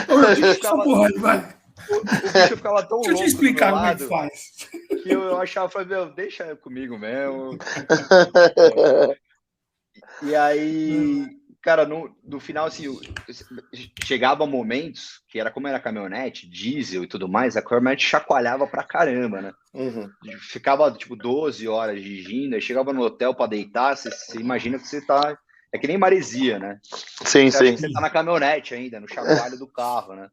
Ô, meu, o bicho dirige essa ficava, porra aí, vai. o bicho ficava tão Deixa eu te louco do meu explicar como é que lado faz. que eu achava, falei, meu, deixa comigo mesmo. E aí, cara, no final, assim, chegava momentos que era como era caminhonete, diesel e tudo mais, a caminhonete chacoalhava pra caramba, né? Uhum. Ficava, tipo, 12 horas dirigindo, aí chegava no hotel pra deitar, você imagina que você tá. É que nem maresia, né? Sim, Você acha sim. que você tá na caminhonete ainda, no chacoalho do carro, né?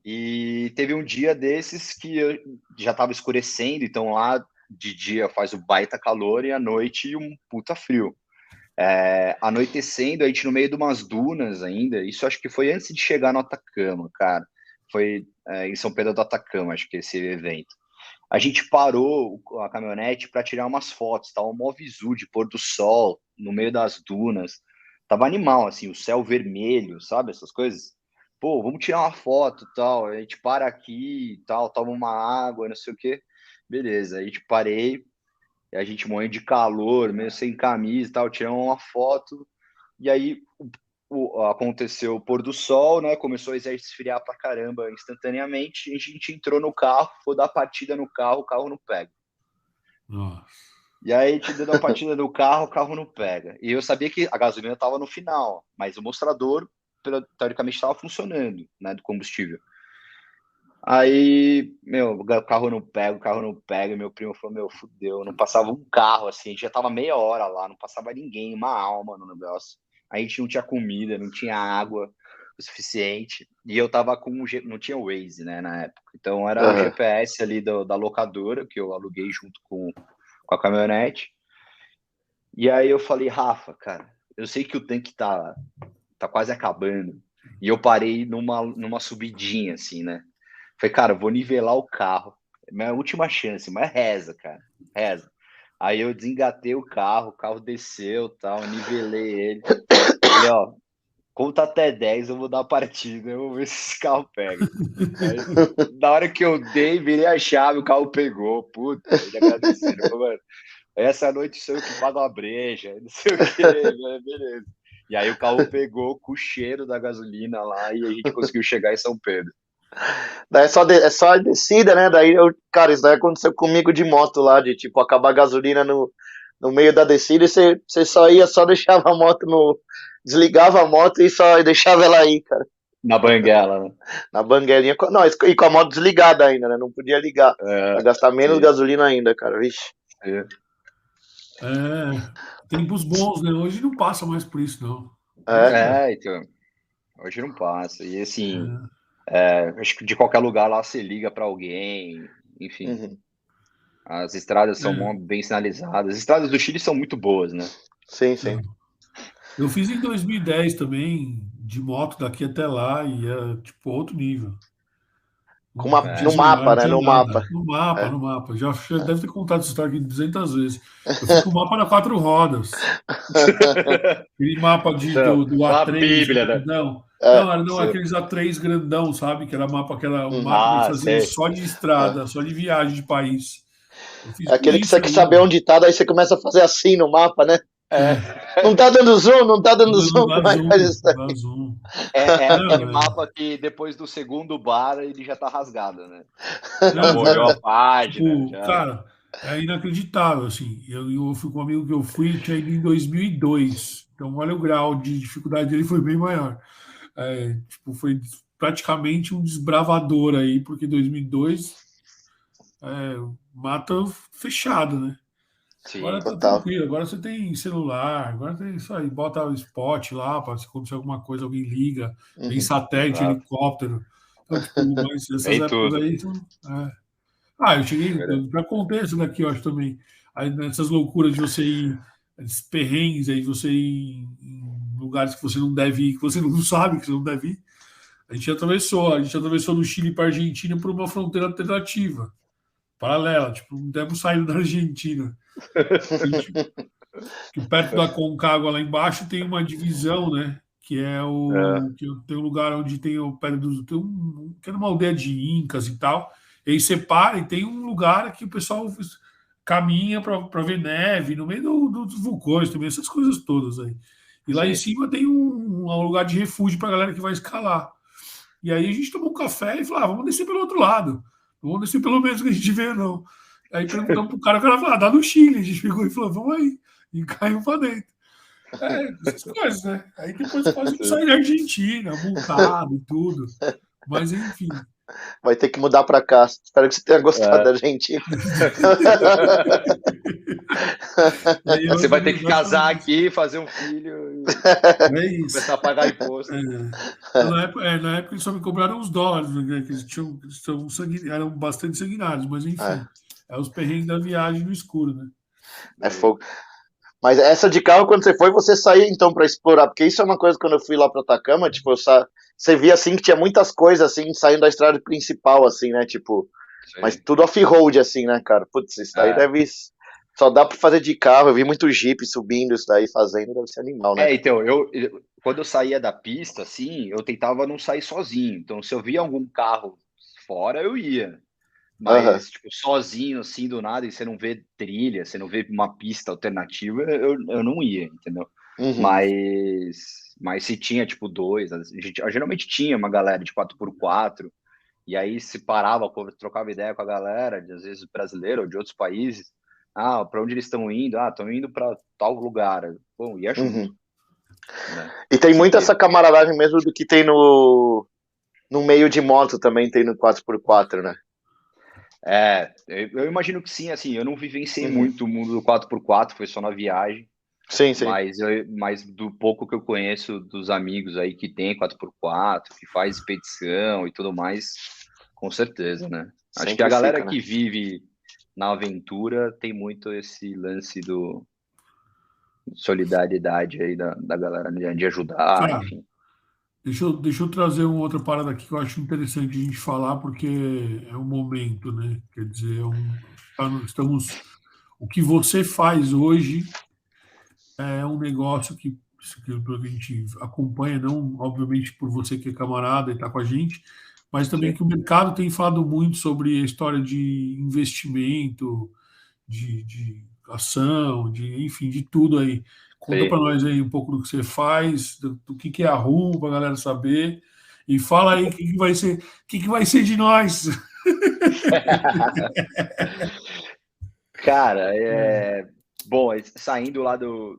E teve um dia desses que já tava escurecendo, então lá de dia faz o baita calor e à noite um puta frio. Anoitecendo, a gente no meio de umas dunas ainda. Isso acho que foi antes de chegar no Atacama, cara. Foi em São Pedro do Atacama, acho que esse evento. A gente parou a caminhonete para tirar umas fotos. Tava um mó visu de pôr do sol no meio das dunas. Tava animal, assim, o céu vermelho, sabe? Essas coisas. Pô, vamos tirar uma foto tal. A gente para aqui tal, toma uma água, não sei o quê. Beleza, a gente parei, e a gente morrendo de calor, meio sem camisa e tal, tiramos uma foto. E aí aconteceu o pôr do sol, né? Começou a esfriar pra caramba instantaneamente. A gente entrou no carro, foi dar partida no carro, o carro não pega. Nossa. E aí a gente deu a partida no carro, o carro não pega. E eu sabia que a gasolina estava no final, mas o mostrador, teoricamente, estava funcionando, né? Do combustível. Aí, meu, o carro não pega, o carro não pega. Meu primo falou, meu, fudeu, não passava um carro, assim, a gente já tava meia hora lá, não passava ninguém, uma alma no negócio. A gente não tinha comida, não tinha água o suficiente, e eu tava com não tinha Waze, né, na época. Então era o GPS ali da locadora, que eu aluguei junto com a caminhonete. E aí eu falei, Rafa, cara, eu sei que o tanque tá quase acabando, e eu parei numa subidinha, assim, né? Falei, cara, vou nivelar o carro. É minha última chance, mas reza, cara. Reza. Aí eu desengatei o carro desceu, tal, nivelei ele. Falei, ó, conta até 10, eu vou dar a partida, eu vou ver se esse carro pega. Aí, na hora que eu dei, virei a chave, o carro pegou. Puta, ele agradecendo. Falei, mano, essa noite sou eu que pago a breja, não sei o que, beleza. E aí o carro pegou com o cheiro da gasolina lá e a gente conseguiu chegar em São Pedro. Daí é só a descida, né? Cara, isso daí aconteceu comigo de moto lá, de tipo, acabar a gasolina no meio da descida e você só deixava a moto desligava a moto e só deixava ela aí, cara. Na banguela, né? Na banguelinha. Não, e com a moto desligada ainda, né? Não podia ligar. Pra gastar menos gasolina ainda, cara. Vixe. Tempos bons, né? Hoje não passa mais por isso, não. Então. Hoje não passa. E assim, acho que de qualquer lugar lá você liga para alguém, enfim. Uhum. As estradas são bem sinalizadas. As estradas do Chile são muito boas, né? Sim, sim. Eu fiz em 2010 também, de moto daqui até lá, e é tipo outro nível. No mapa, né? No mapa. No mapa. Já deve ter contado essa história aqui 200 vezes. Eu fui com o mapa na 4 rodas. Aquele mapa do A A3 Bíblia, né? grandão. Não, aqueles A3 grandão, sabe? Que era um mapa que fazia só de estrada, só de viagem de país. Eu fiz É aquele que você quer saber onde tá, daí você começa a fazer assim no mapa, né? Não tá dando zoom, não tá dando zoom. Não dá zoom. É aquele mapa que depois do segundo bar ele já tá rasgado, né? Já molhou a página. Tipo, cara, é inacreditável, assim. Eu fui com um amigo que eu fui, tinha ido em 2002. Então, olha o grau de dificuldade dele, foi bem maior. Tipo, foi praticamente um desbravador aí, porque 2002 mata fechada, né? Sim, agora tá tranquilo, agora você tem celular, agora tem isso aí, bota o spot lá, para se acontecer alguma coisa, alguém liga, tem satélite, helicóptero. Então, tipo, mas essas épocas aí. Eu cheguei, já contei isso daqui, eu acho também. Aí nessas loucuras de você ir, esses perrengues aí, você ir em lugares que você não deve ir, que você não sabe que você não deve ir. A gente atravessou do Chile para a Argentina por uma fronteira alternativa, paralela, tipo, não temos saído da Argentina. Que perto da Concagua, lá embaixo, tem uma divisão, né? Que é que tem um lugar onde tem o pé dos. Que é uma aldeia de Incas e tal. E aí separa e tem um lugar que o pessoal caminha para ver neve, no meio dos vulcões também, essas coisas todas aí. E lá em cima tem um lugar de refúgio para a galera que vai escalar. E aí a gente tomou um café e falou: vamos descer pelo outro lado. Não vamos descer pelo mesmo que a gente vê, não. Aí perguntamos pro cara, o cara falou: dá no Chile. A gente pegou e falou: vamos aí. E caiu para dentro. Essas coisas, né? Aí depois quase sair da Argentina, multado e tudo. Mas enfim. Vai ter que mudar para cá. Espero que você tenha gostado da Argentina. Você vai ter que casar aqui, fazer um filho e começar a pagar imposto. Na época eles só me cobraram os dólares, né? Que eles eram bastante sanguinários, mas enfim. É os perrengues da viagem no escuro, né? É fogo. Mas essa de carro, quando você foi, você saía então para explorar, porque isso é uma coisa quando eu fui lá para Atacama, tipo, você via assim que tinha muitas coisas assim saindo da estrada principal, assim, né? Tipo, mas tudo off-road, assim, né, cara? Putz, isso daí deve. Só dá para fazer de carro. Eu vi muito Jeep subindo isso daí, fazendo, deve ser animal, né? Então, quando eu saía da pista, assim, eu tentava não sair sozinho. Então, se eu via algum carro fora, eu ia. Mas, tipo, sozinho, assim, do nada, e você não vê trilha, você não vê uma pista alternativa, eu não ia, entendeu? Mas se tinha, tipo, dois, geralmente tinha uma galera de 4x4, e aí se parava, trocava ideia com a galera, às vezes brasileira ou de outros países. Ah, para onde eles estão indo? Ah, estão indo para tal lugar. Bom, ia junto. Né? E tem muito essa camaradagem mesmo do que tem no meio de moto também, tem no 4x4, né? Eu imagino que sim, assim, eu não vivenciei muito o mundo do 4x4, foi só na viagem. Sim. Mas do pouco que eu conheço dos amigos aí que tem 4x4, que faz expedição e tudo mais, com certeza, né? Acho que a galera que vive na aventura tem muito esse lance do solidariedade aí da galera de ajudar, enfim. Deixa eu trazer uma outra parada aqui que eu acho interessante a gente falar, porque é um momento, né? Quer dizer, o que você faz hoje é um negócio que a gente acompanha, não obviamente por você que é camarada e está com a gente, mas também que o mercado tem falado muito sobre a história de investimento, de ação, enfim, de tudo aí. Conta para nós aí um pouco do que você faz, do que é a RU, para a galera saber. E fala aí o que vai ser de nós. Cara, bom, saindo lá do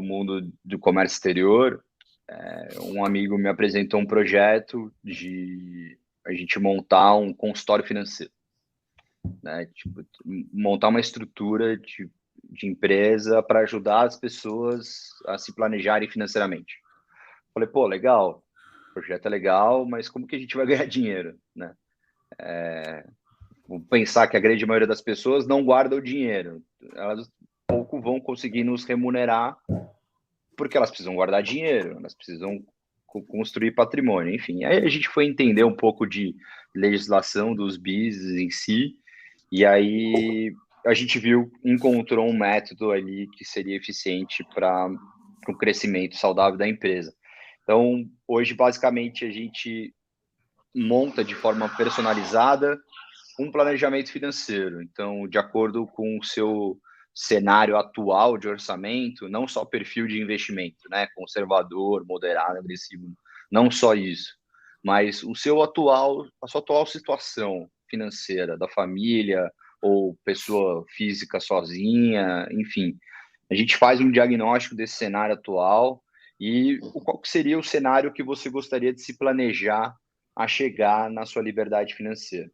mundo do comércio exterior, um amigo me apresentou um projeto de a gente montar um consultório financeiro, né? Tipo, montar uma estrutura de empresa para ajudar as pessoas a se planejarem financeiramente. Falei, pô, legal, o projeto é legal, mas como que a gente vai ganhar dinheiro, né? Vamos pensar que a grande maioria das pessoas não guarda o dinheiro. Elas pouco vão conseguir nos remunerar porque elas precisam guardar dinheiro, elas precisam construir patrimônio, enfim. Aí a gente foi entender um pouco de legislação dos BIS em si, e aí a gente encontrou um método ali que seria eficiente para o crescimento saudável da empresa. Então, hoje, basicamente, a gente monta de forma personalizada um planejamento financeiro. Então, de acordo com o seu cenário atual de orçamento, não só perfil de investimento, né, conservador, moderado, agressivo, não só isso, mas a sua atual situação financeira da família ou pessoa física sozinha, enfim. A gente faz um diagnóstico desse cenário atual e qual que seria o cenário que você gostaria de se planejar a chegar na sua liberdade financeira.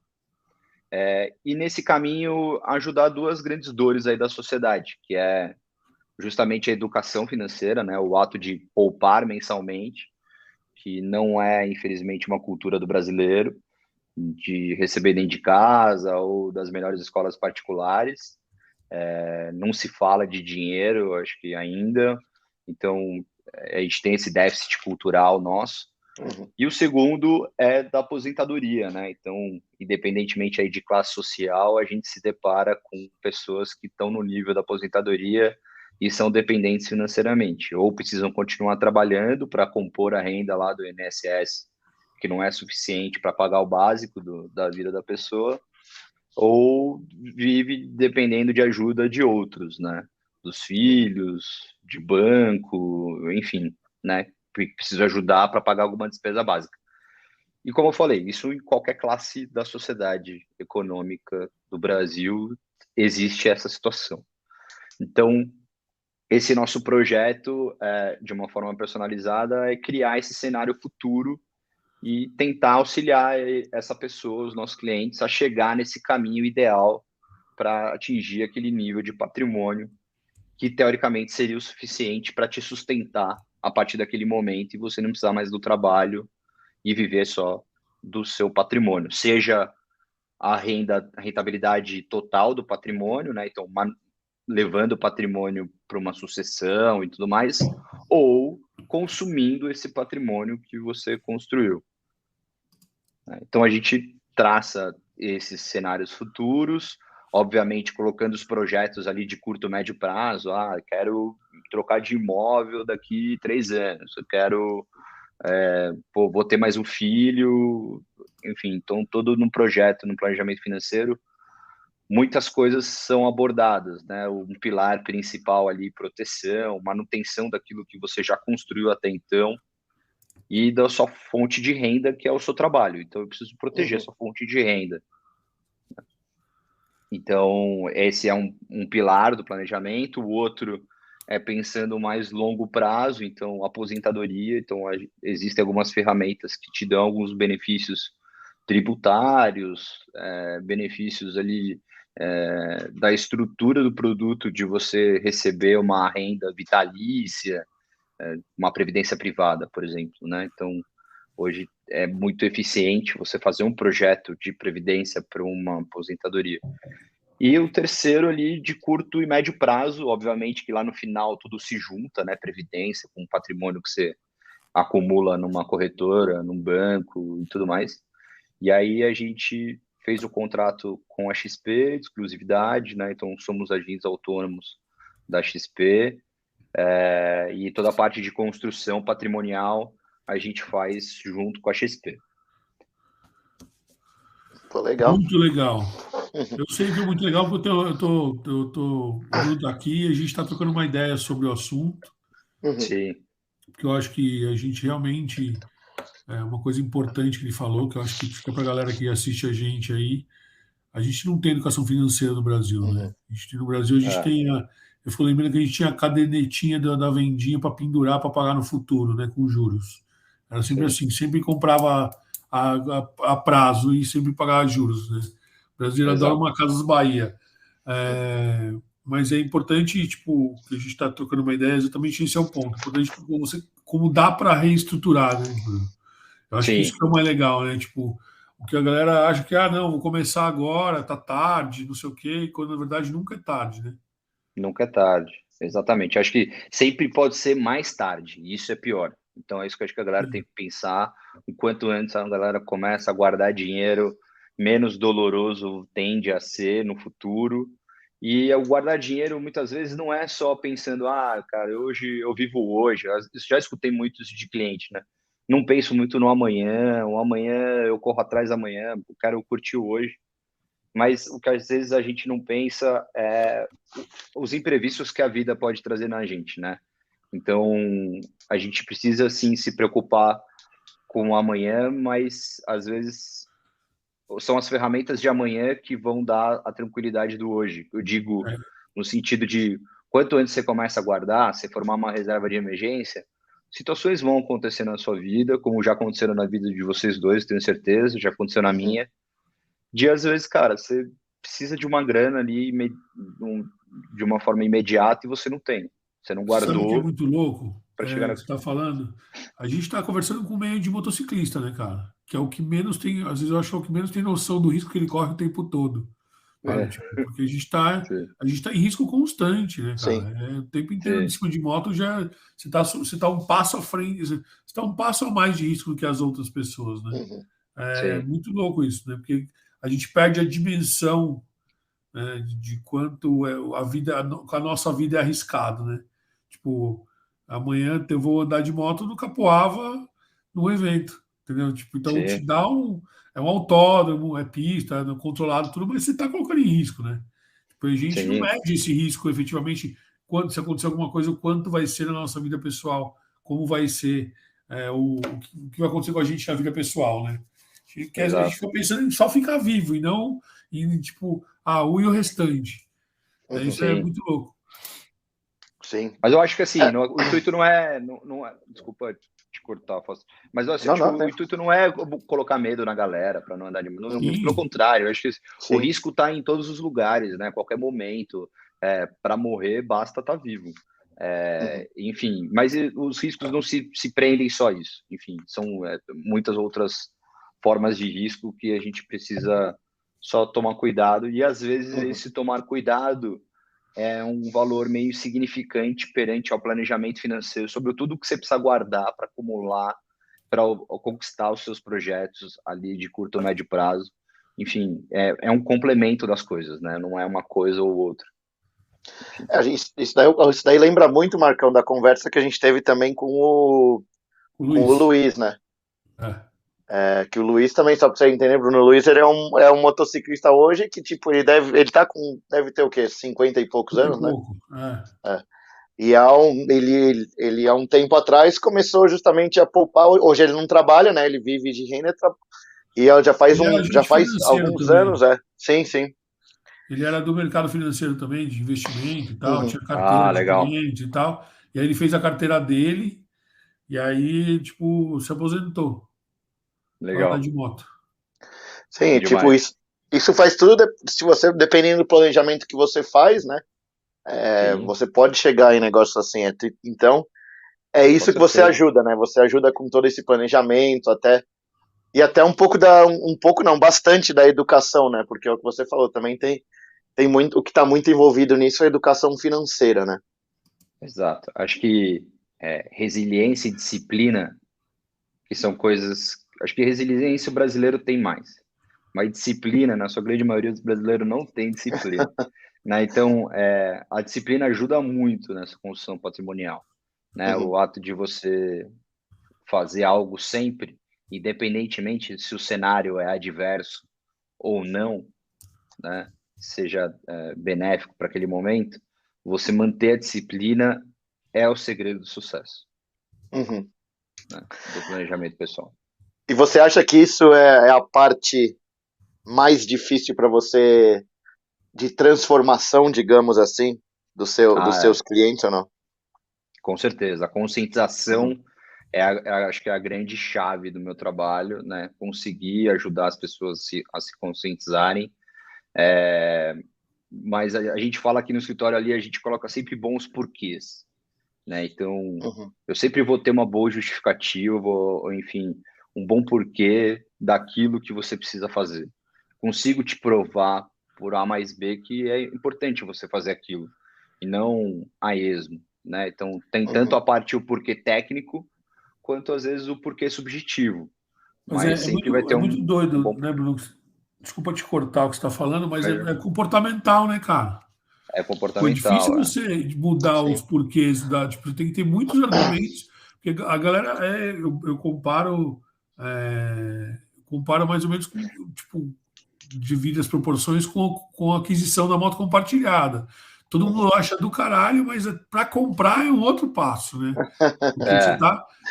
E nesse caminho ajudar duas grandes dores aí da sociedade, que é justamente a educação financeira, né, o ato de poupar mensalmente, que não é, infelizmente, uma cultura do brasileiro, de receber dentro de casa ou das melhores escolas particulares. Não se fala de dinheiro, acho que ainda, então a gente tem esse déficit cultural nosso. E o segundo é da aposentadoria, né? Então, independentemente aí de classe social, a gente se depara com pessoas que estão no nível da aposentadoria e são dependentes financeiramente, ou precisam continuar trabalhando para compor a renda lá do INSS, que não é suficiente para pagar o básico da vida da pessoa, ou vive dependendo de ajuda de outros, né? Dos filhos, de banco, enfim, né? Preciso ajudar para pagar alguma despesa básica. E como eu falei, isso em qualquer classe da sociedade econômica do Brasil existe essa situação. Então, esse nosso projeto, de uma forma personalizada, é criar esse cenário futuro e tentar auxiliar essa pessoa, os nossos clientes, a chegar nesse caminho ideal para atingir aquele nível de patrimônio que, teoricamente, seria o suficiente para te sustentar a partir daquele momento e você não precisar mais do trabalho e viver só do seu patrimônio, seja a rentabilidade total do patrimônio, né? Então, levando o patrimônio para uma sucessão e tudo mais, ou consumindo esse patrimônio que você construiu. Então, a gente traça esses cenários futuros, obviamente colocando os projetos ali de curto, médio prazo. Quero trocar de imóvel daqui 3 anos, eu quero vou ter mais um filho, enfim, então todo no projeto, no planejamento financeiro, muitas coisas são abordadas, né? Um pilar principal ali, proteção, manutenção daquilo que você já construiu até então e da sua fonte de renda, que é o seu trabalho. Então, eu preciso proteger essa fonte de renda. Então, esse é um pilar do planejamento. O outro é pensando mais longo prazo, então, aposentadoria. Então, existem algumas ferramentas que te dão alguns benefícios tributários, benefícios ali da estrutura do produto, de você receber uma renda vitalícia, uma previdência privada, por exemplo, né? Então, hoje é muito eficiente você fazer um projeto de previdência para uma aposentadoria. E o terceiro ali de curto e médio prazo, obviamente que lá no final tudo se junta, né? Previdência com o patrimônio que você acumula numa corretora, num banco e tudo mais. E aí a gente fez o contrato com a XP, exclusividade, né? Então somos agentes autônomos da XP, e toda a parte de construção patrimonial a gente faz junto com a XP. Pô, legal. Muito legal. Eu sei que é muito legal, porque o Bruno tá aqui e a gente está trocando uma ideia sobre o assunto, Sim, porque eu acho que a gente realmente, uma coisa importante que ele falou, que eu acho que fica para a galera que assiste a gente aí, a gente não tem educação financeira no Brasil, né? No Brasil a gente tem eu fico lembrando que a gente tinha a cadernetinha da vendinha para pendurar para pagar no futuro, né? Com juros. Era sempre assim, sempre comprava a prazo e sempre pagava juros, né? O brasileiro adora exato. uma Casas Bahia. Mas é importante, tipo, que a gente está trocando uma ideia, exatamente esse é o ponto. Importante como dá para reestruturar, né, Bruno? Eu acho que isso Sim, que é o mais legal, né? Tipo, o que a galera acha que, não, vou começar agora, tá tarde, não sei o quê, quando na verdade nunca é tarde, né? nunca é tarde. Exatamente. Acho que sempre pode ser mais tarde, e isso é pior. Então é isso que eu acho que a galera tem que pensar. O quanto antes a galera começa a guardar dinheiro, menos doloroso tende a ser no futuro. E o guardar dinheiro muitas vezes não é só pensando, cara, hoje eu vivo hoje. Eu já escutei muito isso de cliente, né? Não penso muito no amanhã, o amanhã eu corro atrás da manhã, eu quero curtir o hoje. Mas o que às vezes a gente não pensa é os imprevistos que a vida pode trazer na gente, né? Então, a gente precisa sim se preocupar com o amanhã, mas às vezes são as ferramentas de amanhã que vão dar a tranquilidade do hoje. Eu digo É, no sentido de quanto antes você começa a guardar, você formar uma reserva de emergência, situações vão acontecer na sua vida, como já aconteceram na vida de vocês dois, tenho certeza, já aconteceu na minha. De às vezes, cara, você precisa de uma grana ali de uma forma imediata e você não tem. Você não sabe o que é guardou muito louco? para chegar Que na. você está falando? A gente está conversando com o meio de motociclista, né, cara? Que é o que menos tem, às vezes eu acho que é o que menos tem noção do risco que ele corre o tempo todo. Sabe? É, Tipo, porque sim, a gente tá em risco constante, né, cara? Sim. O tempo inteiro de sim, cima de moto já você tá um passo à frente, você tá um passo a mais de risco do que as outras pessoas, né? É sim, muito louco isso, né? Porque a gente perde a dimensão, né, de quanto a vida, a nossa vida é arriscado, né? Tipo, amanhã eu vou andar de moto no Capoava num evento, entendeu? Tipo, então te sim, dá é um autódromo, é pista, é controlado tudo, mas você está colocando em risco, né? Tipo, a gente não sim, mede esse risco efetivamente quando se acontecer alguma coisa, o quanto vai ser na nossa vida pessoal, como vai ser o que vai acontecer com a gente na vida pessoal, né? A gente exato. fica pensando em só ficar vivo e não em, tipo, e o restante. Isso é Sim. muito louco. Sim. Mas eu acho que assim, É, o intuito não é, não é. Desculpa te cortar, Fausto. Mas eu não, acho que não, o tem. intuito não é colocar medo na galera para não andar de moto. Muito pelo Sim, contrário, eu acho que o Sim. risco está em todos os lugares, né? A qualquer momento. Para morrer, basta estar vivo. Enfim, mas os riscos não se prendem só a isso. Enfim, são muitas outras formas de risco que a gente precisa só tomar cuidado. E às vezes esse tomar cuidado é um valor meio significante perante ao planejamento financeiro, sobre tudo que você precisa guardar para acumular, para conquistar os seus projetos ali de curto ou médio prazo. Enfim, é um complemento das coisas, né? Não é uma coisa ou outra. Enfim. Isso daí lembra muito, Marcão, da conversa que a gente teve também o com o Luiz. Luiz, né? É. Que o Luiz também, só pra você entender, Bruno, o Luiz ele é um motociclista hoje que, tipo, deve ter o quê? 50 e poucos Muito anos, né? pouco. E ele há um tempo atrás começou justamente a poupar. Hoje ele não trabalha, né? Ele vive de renda e Ele era já agente faz financeiro alguns também. anos, sim, sim. Ele era do mercado financeiro também, de investimento e tal, Uhum. tinha carteira Ah, de legal. cliente e tal. E aí ele fez a carteira dele e aí, tipo, se aposentou para andar Legal. de moto. Sim, tipo, Demais. isso faz tudo, se você, dependendo do planejamento que você faz, né? Sim, Você pode chegar em negócios assim. Então, é com isso que você certeza. ajuda, né? Você ajuda com todo esse planejamento, e até um pouco não, bastante da educação, né? Porque é o que você falou, também tem muito, o que está muito envolvido nisso é a educação financeira, né? Exato. Acho que resiliência e disciplina, que são coisas. Acho que resiliência o brasileiro tem mais. Mas disciplina, na sua grande maioria dos brasileiros, não tem disciplina. Né? Então, a disciplina ajuda muito nessa construção patrimonial. Né? Uhum, O ato de você fazer algo sempre, independentemente se o cenário é adverso ou não, né? Seja benéfico para aquele momento, você manter a disciplina é o segredo do sucesso, uhum. né? Do planejamento pessoal. E você acha que isso é a parte mais difícil para você de transformação, digamos assim, dos Ah, seus clientes ou não? com certeza. A Uhum, conscientização acho que é a grande chave do meu trabalho, né? Conseguir ajudar as pessoas a se conscientizarem. É, mas a gente fala aqui no escritório ali, a gente coloca sempre bons porquês, né? Então, uhum, eu sempre vou ter uma boa justificativa, ou, enfim, um bom porquê daquilo que você precisa fazer. Consigo te provar por A mais B que é importante você fazer aquilo, e não a esmo, né? Então, tem tanto uhum. a parte o porquê técnico, quanto às vezes o porquê subjetivo, Mas mas sempre vai ter é muito um doido, bom né, porquê. Bruno? Desculpa te cortar o que você está falando, mas é comportamental, né, cara? É Pô, é difícil comportamental, você mudar os Sim. porquês da. Tipo, tem que ter muitos argumentos, porque a galera eu comparo mais ou menos com tipo divide as proporções com a aquisição da moto compartilhada. Todo Uhum. mundo acha do caralho, mas para comprar é um outro passo, né? Porque é,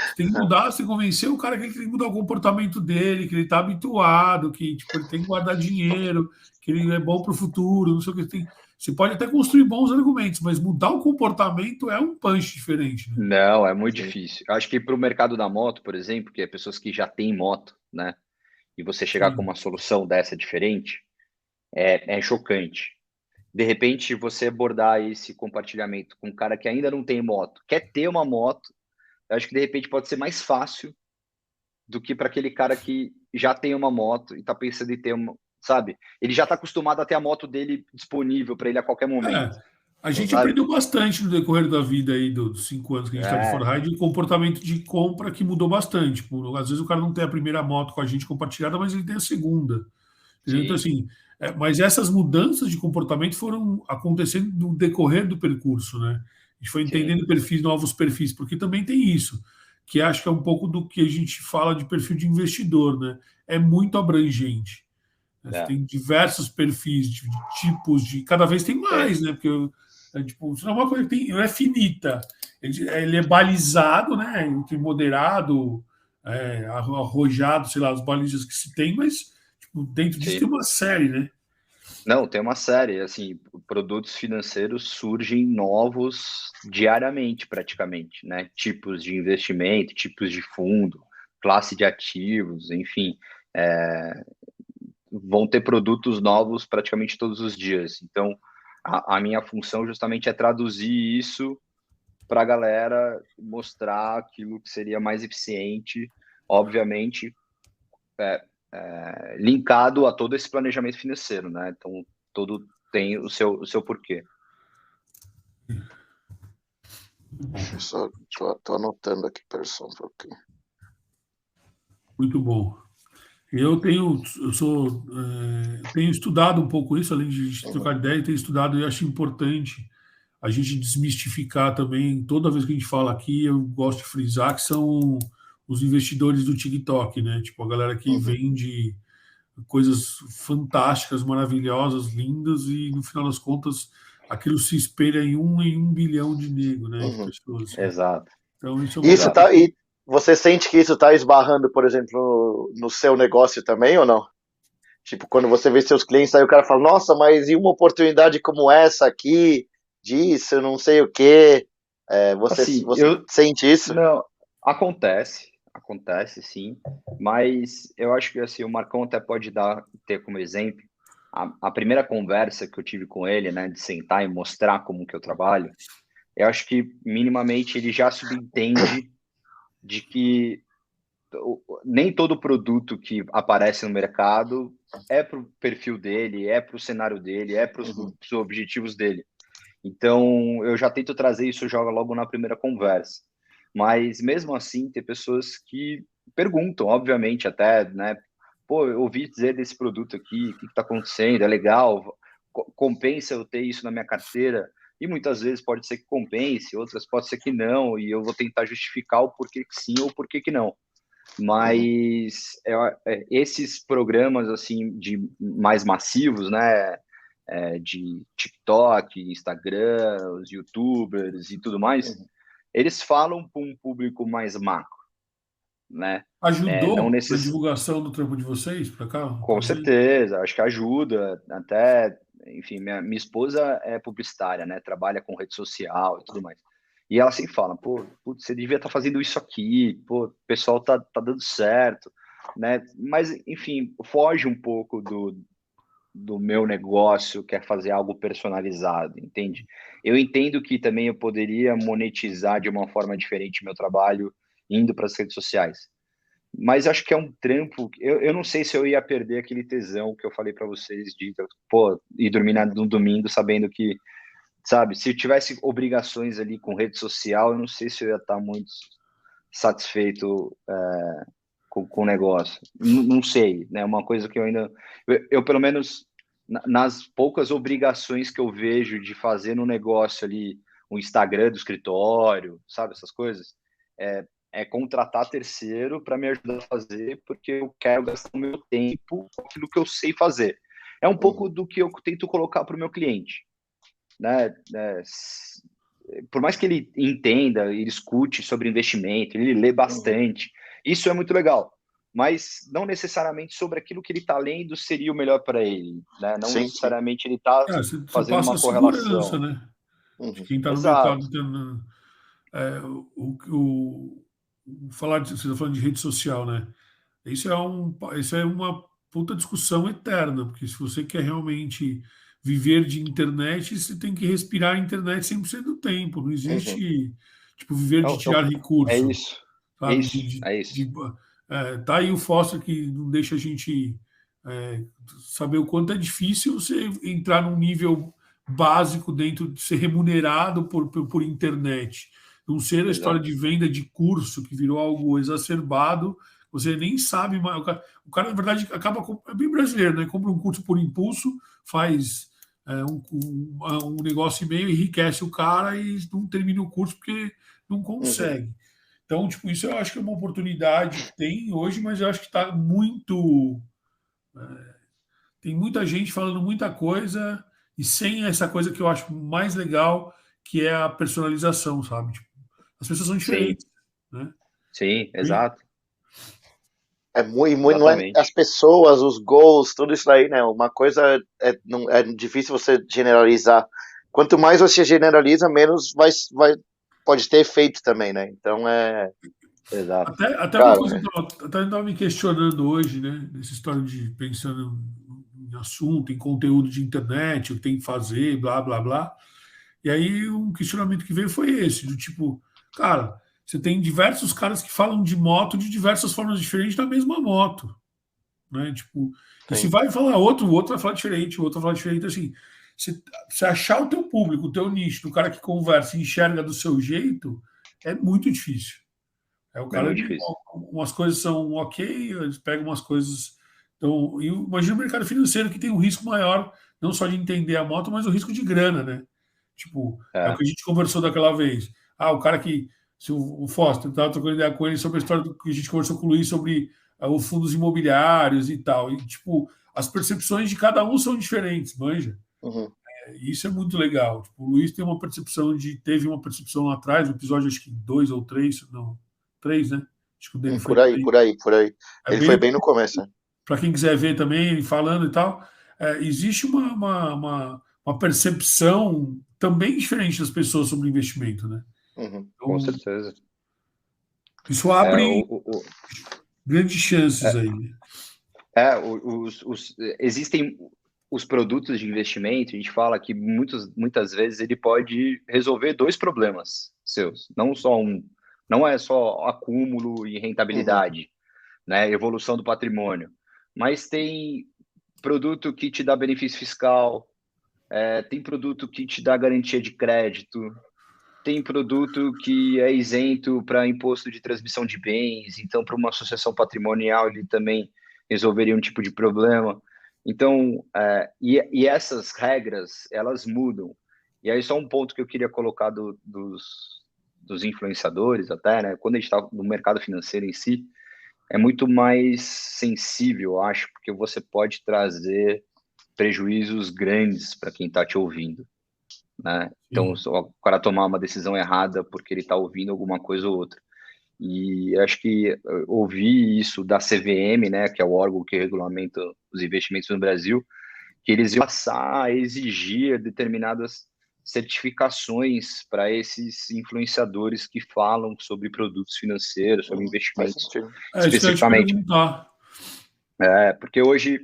você tem que mudar, você tem que convencer o cara que ele tem que mudar o comportamento dele, que ele está habituado, que tipo, ele tem que guardar dinheiro, que ele é bom para o futuro, não sei o que tem. Você pode até construir bons argumentos, mas mudar o comportamento é um punch diferente, né? não, é muito Sim. difícil. Eu acho que para o mercado da moto, por exemplo, que é pessoas que já têm moto, né? E você chegar com Sim. uma solução dessa diferente, é chocante. De repente, você abordar esse compartilhamento com um cara que ainda não tem moto, quer ter uma moto, eu acho que de repente pode ser mais fácil do que para aquele cara que já tem uma moto e está pensando em ter uma, sabe? Ele já está acostumado a ter a moto dele disponível para ele a qualquer momento, É, a gente sabe? aprendeu bastante no decorrer da vida aí, dos 5 anos que a gente está de É, Forride, o comportamento de compra que mudou bastante. Às vezes o cara não tem a primeira moto com a gente compartilhada, mas ele tem a segunda. Entendeu? Então, sim, assim, mas essas mudanças de comportamento foram acontecendo no decorrer do percurso, né? A gente foi sim, entendendo perfis, novos perfis, porque também tem isso, que acho que é um pouco do que a gente fala de perfil de investidor, né? É muito abrangente. Né? Você é, tem diversos perfis, de tipos de. Cada vez tem tem, mais, né? Porque tipo, isso não é uma coisa que não é finita. Ele é balizado, né? Entre moderado, arrojado, sei lá, as balizas que se tem, mas tipo, dentro disso tem sim. uma série, né? Não, tem uma série, assim, produtos financeiros surgem novos diariamente, praticamente, né? Tipos de investimento, tipos de fundo, classe de ativos, enfim, é, vão ter produtos novos praticamente todos os dias. Então, a minha função justamente é traduzir isso para a galera, mostrar aquilo que seria mais eficiente, obviamente, linkado a todo esse planejamento financeiro, né? Então, todo tem o seu porquê. Deixa eu só, tô anotando aqui, pessoal, um pouquinho. Muito bom. Tenho estudado um pouco isso, além de Uhum, trocar ideia, tenho estudado e acho importante a gente desmistificar também, toda vez que a gente fala aqui, eu gosto de frisar que são os investidores do TikTok, né? Tipo, a galera que vende coisas fantásticas, maravilhosas, lindas, e no final das contas aquilo se espelha em um bilhão de negros, né? De pessoas. Assim. Exato. Então, isso é Isso tá, e você sente que isso está esbarrando, por exemplo, no seu negócio também ou não? Tipo, quando você vê seus clientes, aí o cara fala, nossa, mas e uma oportunidade como essa aqui, disso, não sei o quê. Você Assim, sente isso? não, acontece sim, mas eu acho que assim, o Marcão até pode ter como exemplo a primeira conversa que eu tive com ele, né, de sentar e mostrar como que eu trabalho. Eu acho que minimamente ele já subentende de que nem todo produto que aparece no mercado é para o perfil dele, é para o cenário dele, é para os objetivos dele. Então, eu já tento trazer isso joga logo na primeira conversa. Mas, mesmo assim, tem pessoas que perguntam, obviamente, até, né? Pô, eu ouvi dizer desse produto aqui, o que está acontecendo? É legal? Compensa eu ter isso na minha carteira? E muitas vezes pode ser que compense, outras pode ser que não, e eu vou tentar justificar o porquê que sim ou o porquê que não. Mas esses programas assim de mais massivos, né? De TikTok, Instagram, os YouTubers e tudo mais, eles falam para um público mais macro, né? Não Ajudou na nesses, divulgação do trampo de vocês para cá? com certeza, acho que ajuda. Até, enfim, minha esposa é publicitária, né? Trabalha com rede social e tudo mais. E ela sempre fala, pô, putz, você devia estar fazendo isso aqui, pô, o pessoal tá dando certo, né? Mas, enfim, foge um pouco do meu negócio, quer fazer algo personalizado, entende? Eu entendo que também eu poderia monetizar de uma forma diferente meu trabalho indo para as redes sociais. Mas acho que é um trampo. Eu não sei se eu ia perder aquele tesão que eu falei para vocês de, pô, ir dormir no domingo sabendo que, sabe, se eu tivesse obrigações ali com rede social, eu não sei se eu ia estar muito satisfeito com o negócio. Não sei, né? Uma coisa que eu ainda. Eu pelo menos, nas poucas obrigações que eu vejo de fazer no negócio ali, o Instagram do escritório, sabe, essas coisas, é contratar terceiro para me ajudar a fazer, porque eu quero gastar o meu tempo com aquilo que eu sei fazer. É um pouco do que eu tento colocar para o meu cliente, né? Por mais que ele entenda, ele escute sobre investimento, ele lê bastante, isso é muito legal. Mas não necessariamente sobre aquilo que ele está lendo seria o melhor para ele, né? Não Sim, sim. necessariamente ele está Você fazendo passa uma a segurança, correlação. né? De quem está no mercado. Exato. Falar você está falando de rede social, né? Isso é uma puta discussão eterna, porque se você quer realmente viver de internet, você tem que respirar a internet 100% do tempo. Não existe, tipo, viver de tirar É recurso, isso. sabe? É isso. Tá aí o Foster que não deixa a gente saber o quanto é difícil você entrar num nível básico dentro de ser remunerado por internet. Não ser a história Exato. de venda de curso que virou algo exacerbado, você nem sabe mais. O cara na verdade, é bem brasileiro, né? Compra um curso por impulso, faz um negócio e meio, enriquece o cara e não termina o curso porque não consegue. Então, tipo, isso eu acho que é uma oportunidade que tem hoje, mas eu acho que está muito. Tem muita gente falando muita coisa e sem essa coisa que eu acho mais legal, que é a personalização, sabe? Tipo, as pessoas são Sim, diferentes, né? sim, exato. Não é as Exatamente. pessoas, os gols, tudo isso aí, né? Uma coisa não, é difícil você generalizar. Quanto mais você generaliza, menos pode ter efeito também, né? Então Exato. Até uma cara, coisa que eu estava me questionando hoje, né? Nessa história de pensando em assunto, em conteúdo de internet, o que tem que fazer, blá, blá, blá. E aí um questionamento que veio foi esse, do tipo, cara, você tem diversos caras que falam de moto de diversas formas diferentes da mesma moto, né? Tipo, e se sim. vai falar outro, o outro vai falar diferente, o outro vai falar diferente, assim, se achar o teu público, o teu nicho, do cara que conversa e enxerga do seu jeito, é muito difícil. O É cara, muito difícil. umas coisas são ok, eles pegam umas coisas. Então, imagina o mercado financeiro que tem um risco maior, não só de entender a moto, mas o risco de grana, né? Tipo, é o É, que a gente conversou daquela vez. Ah, o cara que se o Foster estava trocando ideia com ele sobre a história que a gente conversou com o Luiz sobre os fundos imobiliários e tal. E, tipo, as percepções de cada um são diferentes, manja? Uhum. Isso é muito legal. Tipo, o Luiz teve uma percepção lá atrás, no episódio acho que 2 ou 3, não, 3, né? Acho que o dele foi Por aí. Ele foi bem no começo. Para quem quiser ver também, ele falando e tal, existe uma percepção também diferente das pessoas sobre investimento, né? Uhum. Então, Com certeza. Isso abre grandes chances aí. Existem os produtos de investimento, a gente fala que muitas vezes ele pode resolver 2 problemas seus, não só um. Não é só acúmulo e rentabilidade, né, evolução do patrimônio, mas tem produto que te dá benefício fiscal, tem produto que te dá garantia de crédito, tem produto que é isento para imposto de transmissão de bens, então para uma associação patrimonial ele também resolveria um tipo de problema. Então, e essas regras, elas mudam. E aí só um ponto que eu queria colocar dos influenciadores até, né? Quando a gente está no mercado financeiro em si, é muito mais sensível, eu acho, porque você pode trazer prejuízos grandes para quem está te ouvindo, né? Então, o cara tomar uma decisão errada porque ele está ouvindo alguma coisa ou outra. E acho que ouvir isso da CVM, né, que é o órgão que regulamenta os investimentos no Brasil, que eles iam passar a exigir determinadas certificações para esses influenciadores que falam sobre produtos financeiros, sobre investimentos especificamente. Porque hoje,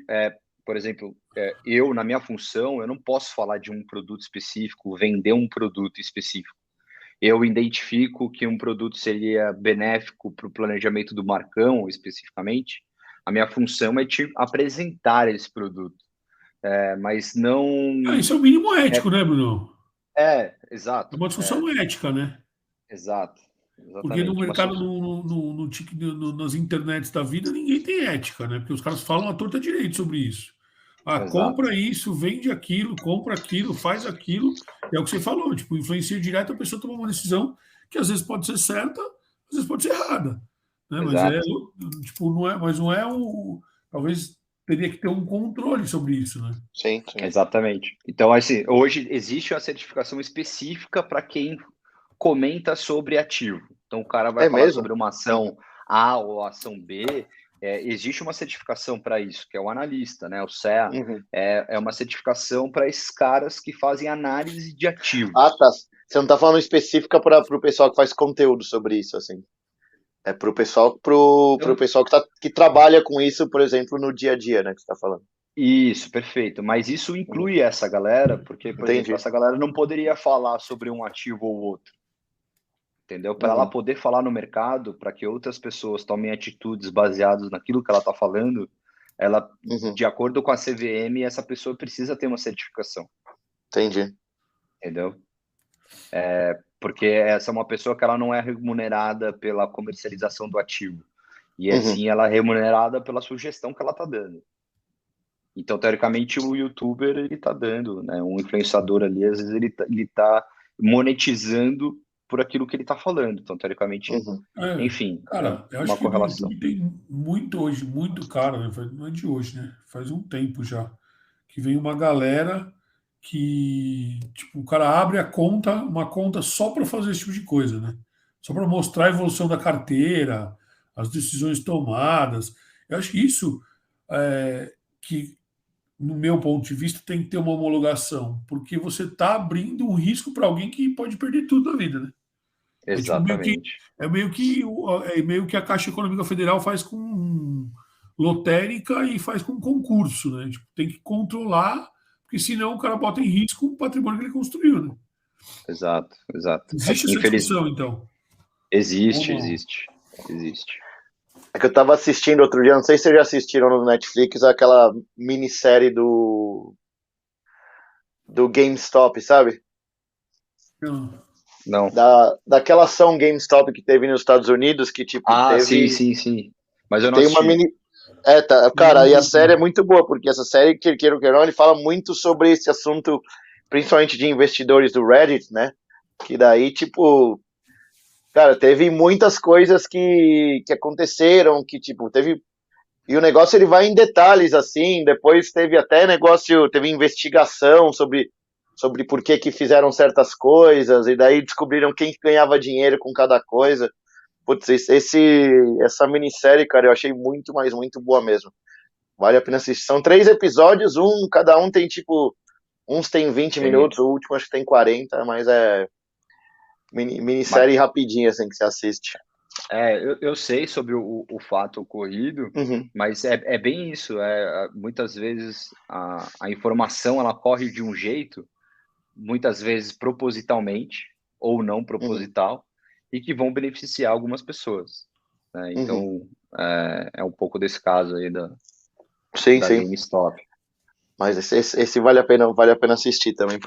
por exemplo, eu, na minha função, eu não posso falar de um produto específico, vender um produto específico. Eu identifico que um produto seria benéfico para o planejamento do Marcão, especificamente. A minha função é te apresentar esse produto. Mas não... Isso é o mínimo ético, né, Bruno? Exato. É uma discussão ética, né? Exato. Porque no mercado, nas internets da vida, ninguém tem ética, né? Porque os caras falam à torta direito sobre isso. Compra isso, vende aquilo, compra aquilo, faz aquilo. É o que você falou, tipo, influencia direto a pessoa tomar uma decisão que às vezes pode ser certa, às vezes pode ser errada. Né? Mas não é o. Talvez teria que ter um controle sobre isso, né? Sim. Exatamente. Então, assim, hoje existe uma certificação específica para quem comenta sobre ativo. Então, o cara vai falar sobre uma ação A ou ação B. Existe uma certificação para isso, que é o analista, né? O CEA. É uma certificação para esses caras que fazem análise de ativos. Ah, tá. Você não está falando específica para o pessoal que faz conteúdo sobre isso, assim. É para o pessoal, pessoal que trabalha com isso, por exemplo, no dia a dia, né? Que você está falando. Isso, perfeito. Mas isso inclui essa galera, porque, por exemplo, essa galera não poderia falar sobre um ativo ou outro. Entendeu? Para ela poder falar no mercado, para que outras pessoas tomem atitudes baseadas naquilo que ela está falando, ela, de acordo com a CVM, essa pessoa precisa ter uma certificação. Entendi. Entendeu? Porque essa é uma pessoa que ela não é remunerada pela comercialização do ativo. E assim, ela é remunerada pela sugestão que ela está dando. Então, teoricamente, o youtuber, ele está dando, né? Um influenciador ali, às vezes, ele tá monetizando por aquilo que ele está falando. Então, teoricamente, enfim, cara, eu acho que no YouTube tem muito cara, né? Não é de hoje, né? Faz um tempo já, que vem uma galera que, tipo, o cara abre uma conta só para fazer esse tipo de coisa, né? Só para mostrar a evolução da carteira, as decisões tomadas. Eu acho que isso que, no meu ponto de vista, tem que ter uma homologação, porque você está abrindo um risco para alguém que pode perder tudo na vida, né? Exatamente. É meio que a Caixa Econômica Federal faz com lotérica e faz com concurso, né? Tipo, tem que controlar, porque senão o cara bota em risco o patrimônio que ele construiu, né? Exato. Existe essa discussão, então? Existe. É que eu tava assistindo outro dia, não sei se vocês já assistiram no Netflix, aquela minissérie do GameStop, sabe? Não. Daquela ação GameStop que teve nos Estados Unidos, que tipo teve... sim. Mas eu não tem assisti. uma mini... cara, e a série é muito boa, porque essa série, queira ou não, ele fala muito sobre esse assunto, principalmente de investidores do Reddit, né? Que daí, tipo... Cara, teve muitas coisas que aconteceram, que tipo, teve. E o negócio ele vai em detalhes, assim, depois teve até negócio, teve investigação sobre por que fizeram certas coisas, e daí descobriram quem ganhava dinheiro com cada coisa. Putz, essa minissérie, cara, eu achei muito, mas muito boa mesmo. Vale a pena assistir. São 3 episódios, cada um tem tipo, uns tem 20 Sim. minutos, o último acho que tem 40, mas é minissérie rapidinha, assim, que você assiste. Eu sei sobre o fato ocorrido, Uhum, mas é bem isso. Muitas vezes a informação ela corre de um jeito, muitas vezes propositalmente ou não uhum, proposital, e que vão beneficiar algumas pessoas, né? uhum. Então, é um pouco desse caso aí Sim, da sim. GameStop. Mas esse vale a pena assistir também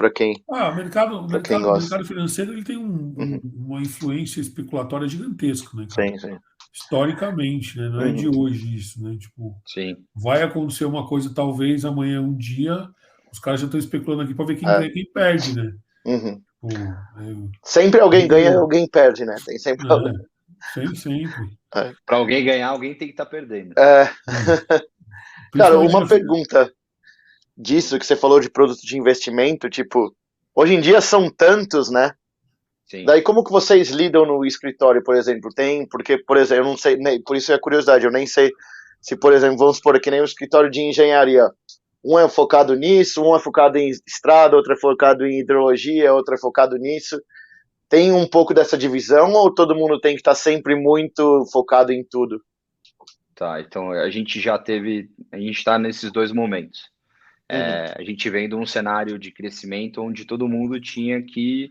O mercado, o para quem mercado, o gosta. mercado financeiro ele tem Uhum. uma influência especulatória gigantesca, né, cara? Sim, sim. Historicamente, né? Não é de Uhum. hoje isso, né? Tipo, Sim, vai acontecer uma coisa, talvez amanhã, um dia, os caras já estão especulando aqui para ver quem ganha É. e quem perde, né? Uhum. Tipo, Sempre alguém ganha e muito, alguém perde, né? Tem sempre alguém. sempre. É. para alguém ganhar, alguém tem que estar perdendo. É. É. Cara, Principalmente uma pergunta disso que você falou de produto de investimento, tipo, hoje em dia são tantos, né? Sim. Daí como que vocês lidam no escritório, por exemplo? Porque, por exemplo, eu não sei, por isso é curiosidade, eu nem sei se, por exemplo, vamos supor que nem um escritório de engenharia, um é focado nisso, um é focado em estrada, outro é focado em hidrologia, outro é focado nisso. Tem um pouco dessa divisão ou todo mundo tem que estar sempre muito focado em tudo? Tá, então a gente está nesses dois momentos. Uhum, A gente vem de um cenário de crescimento onde todo mundo tinha que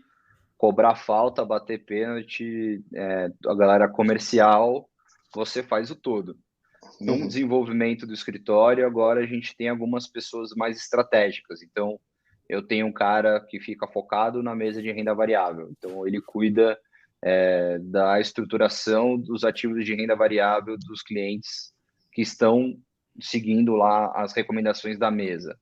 cobrar falta, bater pênalti, a galera comercial, você faz o todo. Num uhum, desenvolvimento do escritório, agora a gente tem algumas pessoas mais estratégicas. Então, eu tenho um cara que fica focado na mesa de renda variável. Então, ele cuida da estruturação dos ativos de renda variável dos clientes que estão seguindo lá as recomendações da mesa.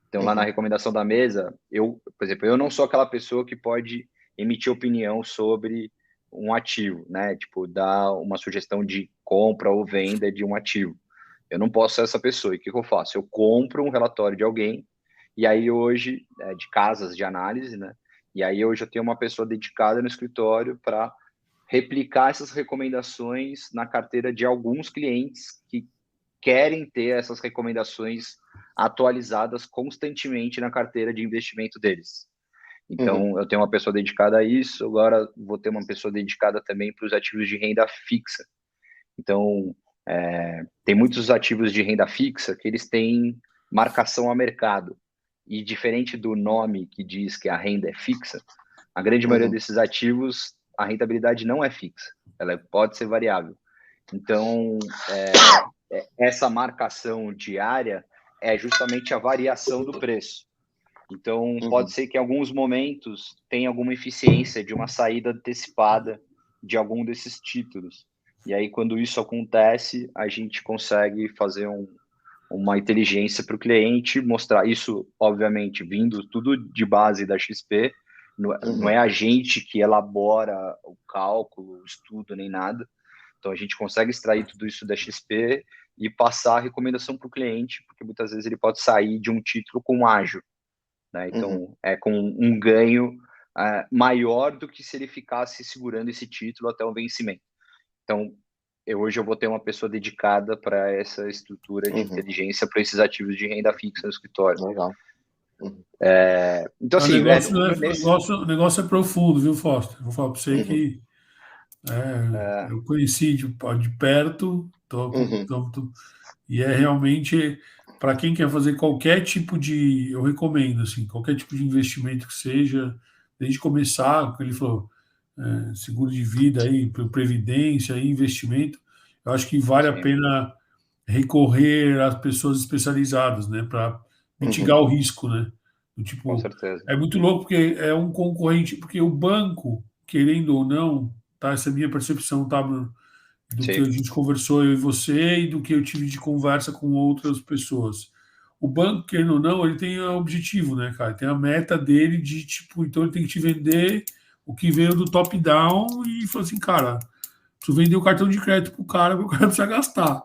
Então, lá na uhum, recomendação da mesa, por exemplo, eu não sou aquela pessoa que pode emitir opinião sobre um ativo, né? Tipo, dar uma sugestão de compra ou venda de um ativo. Eu não posso ser essa pessoa. E o que eu faço? Eu compro um relatório de alguém, e aí hoje, de casas de análise, né? E aí hoje eu tenho uma pessoa dedicada no escritório para replicar essas recomendações na carteira de alguns clientes que querem ter essas recomendações atualizadas constantemente na carteira de investimento deles. uhum, Então, eu tenho uma pessoa dedicada a isso, agora vou ter uma pessoa dedicada também para os ativos de renda fixa. Então, tem muitos ativos de renda fixa que eles têm marcação a mercado. E diferente do nome que diz que a renda é fixa, a grande maioria uhum, desses ativos, a rentabilidade não é fixa, ela pode ser variável. Então, essa marcação diária é justamente a variação do preço. Então, pode uhum, ser que em alguns momentos tenha alguma eficiência de uma saída antecipada de algum desses títulos. E aí, quando isso acontece, a gente consegue fazer uma inteligência para o cliente, mostrar isso, obviamente, vindo tudo de base da XP, não é uhum, a gente que elabora o cálculo, o estudo, nem nada. Então, a gente consegue extrair tudo isso da XP e passar a recomendação para o cliente, porque muitas vezes ele pode sair de um título com ágio, né? uhum, Então, é com um ganho maior do que se ele ficasse segurando esse título até o vencimento. Então, hoje eu vou ter uma pessoa dedicada para essa estrutura de uhum. inteligência para esses ativos de renda fixa no escritório. Legal. Uhum, Então, O assim, negócio, não é, nesse, o negócio é profundo, viu, Foster? Vou falar para você uhum, que eu conheci de perto, uhum, e é realmente para quem quer fazer qualquer tipo de, eu recomendo assim, qualquer tipo de investimento que seja, desde começar, como ele falou, seguro de vida aí, previdência, aí, investimento, eu acho que vale a sim, pena recorrer às pessoas especializadas, né, para mitigar uhum, o risco, né? Do com tipo, certeza. é muito louco porque é um concorrente, porque o banco, querendo ou não, tá? Essa é a minha percepção, tá, Bruno? Do que a Sim. gente conversou, eu e você, e do que eu tive de conversa com outras pessoas. O banco, querendo ou não, ele tem o objetivo, né, cara? Tem a meta dele de, tipo, então ele tem que te vender o que veio do top-down e falou assim, cara, preciso vender o cartão de crédito para o cara precisa gastar.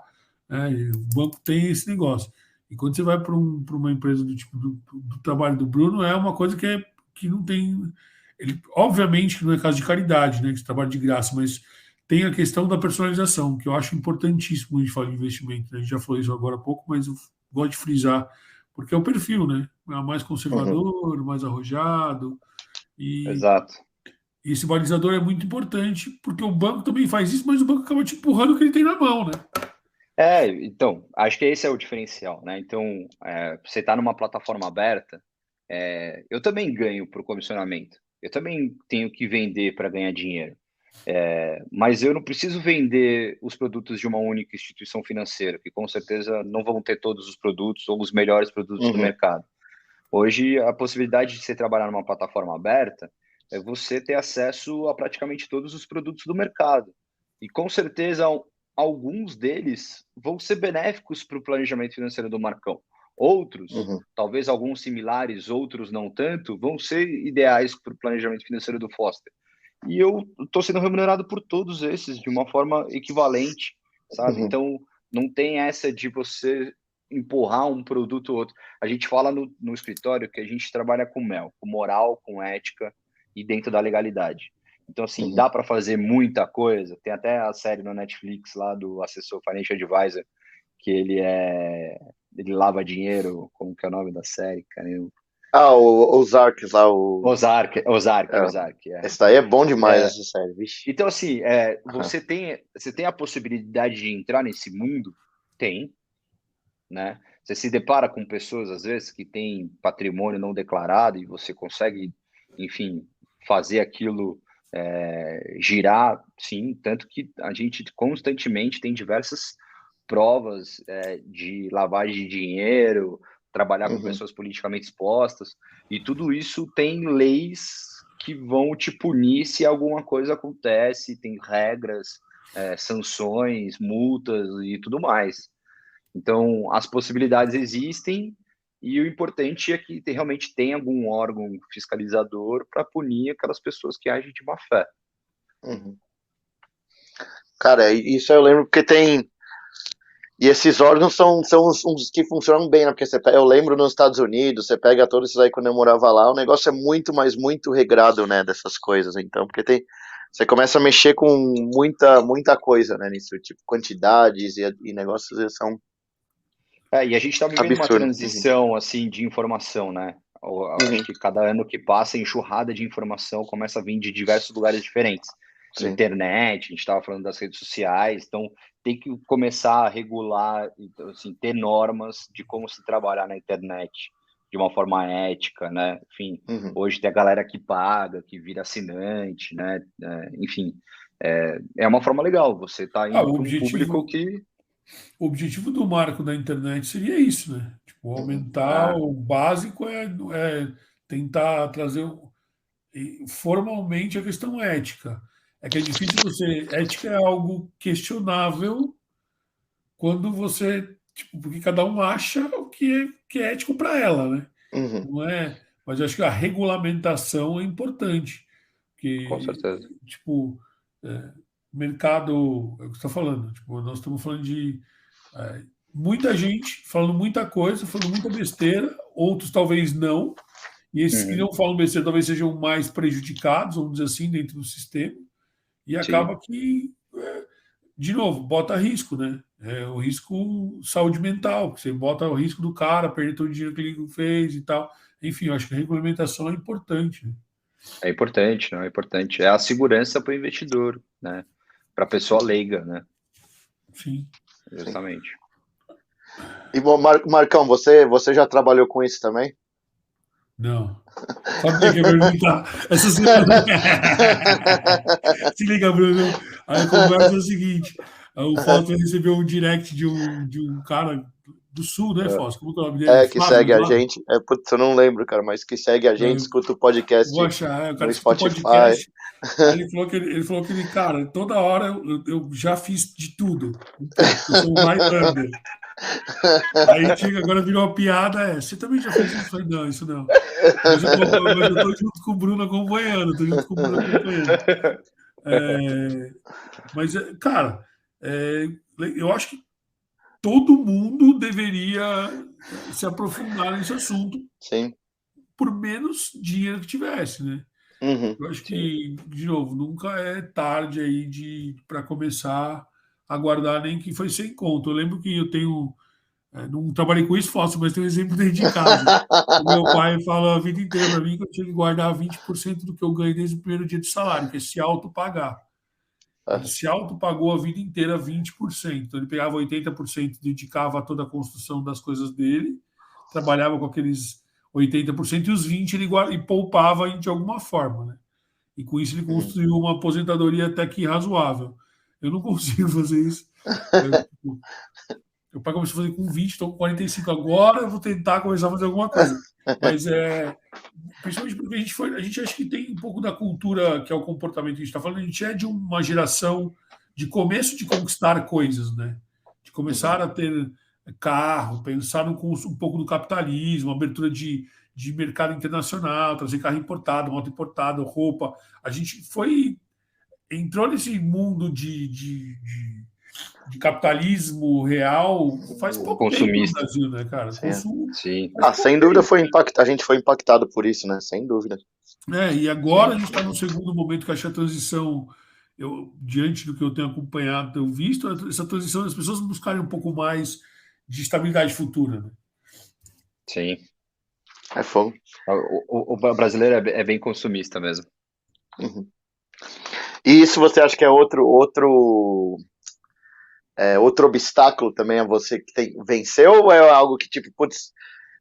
E o banco tem esse negócio. E quando você vai para uma empresa do tipo do trabalho do Bruno, é uma coisa que não tem... obviamente que não é caso de caridade, né, que trabalha de graça, mas tem a questão da personalização, que eu acho importantíssimo a gente falar de investimento. Né? A gente já falou isso agora há pouco, mas eu gosto de frisar, porque é o perfil, né? É mais conservador, mais arrojado. Exato. E esse balizador é muito importante, porque o banco também faz isso, mas o banco acaba te empurrando o que ele tem na mão, né? Então, acho que esse é o diferencial, né? Então, você está numa plataforma aberta, eu também ganho por comissionamento. Eu também tenho que vender para ganhar dinheiro. Mas eu não preciso vender os produtos de uma única instituição financeira, que com certeza não vão ter todos os produtos ou os melhores produtos do mercado. Hoje, a possibilidade de você trabalhar numa plataforma aberta é você ter acesso a praticamente todos os produtos do mercado. E com certeza, alguns deles vão ser benéficos para o planejamento financeiro do Marcão. Outros, talvez alguns similares, outros não tanto, vão ser ideais para o planejamento financeiro do Foster. E eu estou sendo remunerado por todos esses de uma forma equivalente, sabe? Então, não tem essa de você empurrar um produto ou outro. A gente fala no escritório que a gente trabalha com MEL, com moral, com ética e dentro da legalidade. Então, assim, dá para fazer muita coisa. Tem até a série no Netflix lá do assessor Financial Advisor, que ele lava dinheiro. Como que é o nome da série, cara? O Ozark lá. Ozark. Esse daí é bom demais, essa série. Vixe. Então, assim, você tem a possibilidade de entrar nesse mundo? Tem. Né? Você se depara com pessoas, às vezes, que têm patrimônio não declarado e você consegue, enfim, fazer aquilo girar, sim, tanto que a gente constantemente tem diversas provas de lavagem de dinheiro, trabalhar com pessoas politicamente expostas, e tudo isso tem leis que vão te punir se alguma coisa acontece, tem regras, sanções, multas e tudo mais. Então, as possibilidades existem e o importante é que realmente tenha algum órgão fiscalizador para punir aquelas pessoas que agem de má fé. Cara, isso eu lembro porque tem... E esses órgãos são uns que funcionam bem, né? Porque eu lembro nos Estados Unidos, você pega todos esses aí quando eu morava lá, o negócio é muito, mas muito regrado, né, dessas coisas. Então, porque você começa a mexer com muita coisa, né, nisso, tipo, quantidades e negócios são... E a gente está vivendo uma transição assim de informação, né? Acho que cada ano que passa, a enxurrada de informação começa a vir de diversos lugares diferentes. Internet, a gente estava falando das redes sociais, então tem que começar a regular, assim, ter normas de como se trabalhar na internet de uma forma ética, né? Enfim, hoje tem a galera que paga, que vira assinante, né? Enfim, é uma forma legal, você está indo para um público que... O objetivo do marco da internet seria isso, né? Tipo, aumentar o básico tentar trazer formalmente a questão ética. É que é difícil você... Ética é algo questionável quando você... Tipo, porque cada um acha o que é ético para ela, né? Não é... Mas eu acho que a regulamentação é importante. Porque, com certeza. Tipo, mercado... É o que você está falando. Tipo, nós estamos falando de... muita gente falando muita coisa, falando muita besteira, outros talvez não, e esses que não falam besteira talvez sejam mais prejudicados, vamos dizer assim, dentro do sistema, e acaba que, de novo, bota risco, né? O risco saúde mental, você bota o risco do cara perder todo o dinheiro que ele fez e tal. Enfim, eu acho que a regulamentação é importante. Né? É importante, não é importante. É a segurança para o investidor, né? Para a pessoa leiga, né? Sim. Justamente. E, Marcão, você já trabalhou com isso também? Não. Sabia que ia perguntar essa semana. Se liga, Bruno. Aí a conversa é o seguinte: o Foster recebeu um direct de um cara do Sul, né, Foster? Como que é o nome dele? Que segue a gente. Putz, eu não lembro, cara, mas que segue a gente, escuta o podcast. Vou achar, o cara no escuta o Spotify. podcast. Aí ele falou que cara, toda hora eu já fiz de tudo. Eu sou um right-hander. Aí chega, agora virou uma piada, você também já fez isso? Eu falei, não, isso não. Mas eu tô junto com o Bruno acompanhando, Mas, cara, eu acho que todo mundo deveria se aprofundar nesse assunto, Sim. por menos dinheiro que tivesse, né? Uhum. Eu acho Sim. que, de novo, nunca é tarde aí para começar a guardar, nem que foi sem conta. Eu lembro que eu tenho. Não trabalhei com isso fácil, mas tem um exemplo dentro de casa. O meu pai fala a vida inteira para mim que eu tinha que guardar 20% do que eu ganhei desde o primeiro dia de salário, que é se autopagar. Ele se autopagou a vida inteira 20%. Então, ele pegava 80%, dedicava a toda a construção das coisas dele, trabalhava com aqueles 80% e os 20% ele poupava de alguma forma. Né? E com isso ele construiu uma aposentadoria até que razoável. Eu não consigo fazer isso. Eu pai comecei a fazer com 20, estou com 45 agora, eu vou tentar começar a fazer alguma coisa. Mas principalmente porque a gente acha que tem um pouco da cultura que é o comportamento que a gente está falando, a gente é de uma geração de começo de conquistar coisas, né? De começar a ter carro, pensar um pouco do capitalismo, abertura de mercado internacional, trazer carro importado, moto importada, roupa. A gente entrou nesse mundo de capitalismo real faz pouco tempo no Consumista. Brasil, né, cara? Consumo. Sim. Sem dúvida a gente foi impactado por isso, né? Sem dúvida. E agora a gente está no segundo momento que acho que a transição, diante do que eu tenho acompanhado, tenho visto, essa transição das pessoas buscarem um pouco mais de estabilidade futura. Né? Sim. É fogo. O brasileiro é bem consumista mesmo. Uhum. E isso você acha que é outro obstáculo também a você que venceu, ou é algo que, tipo, putz,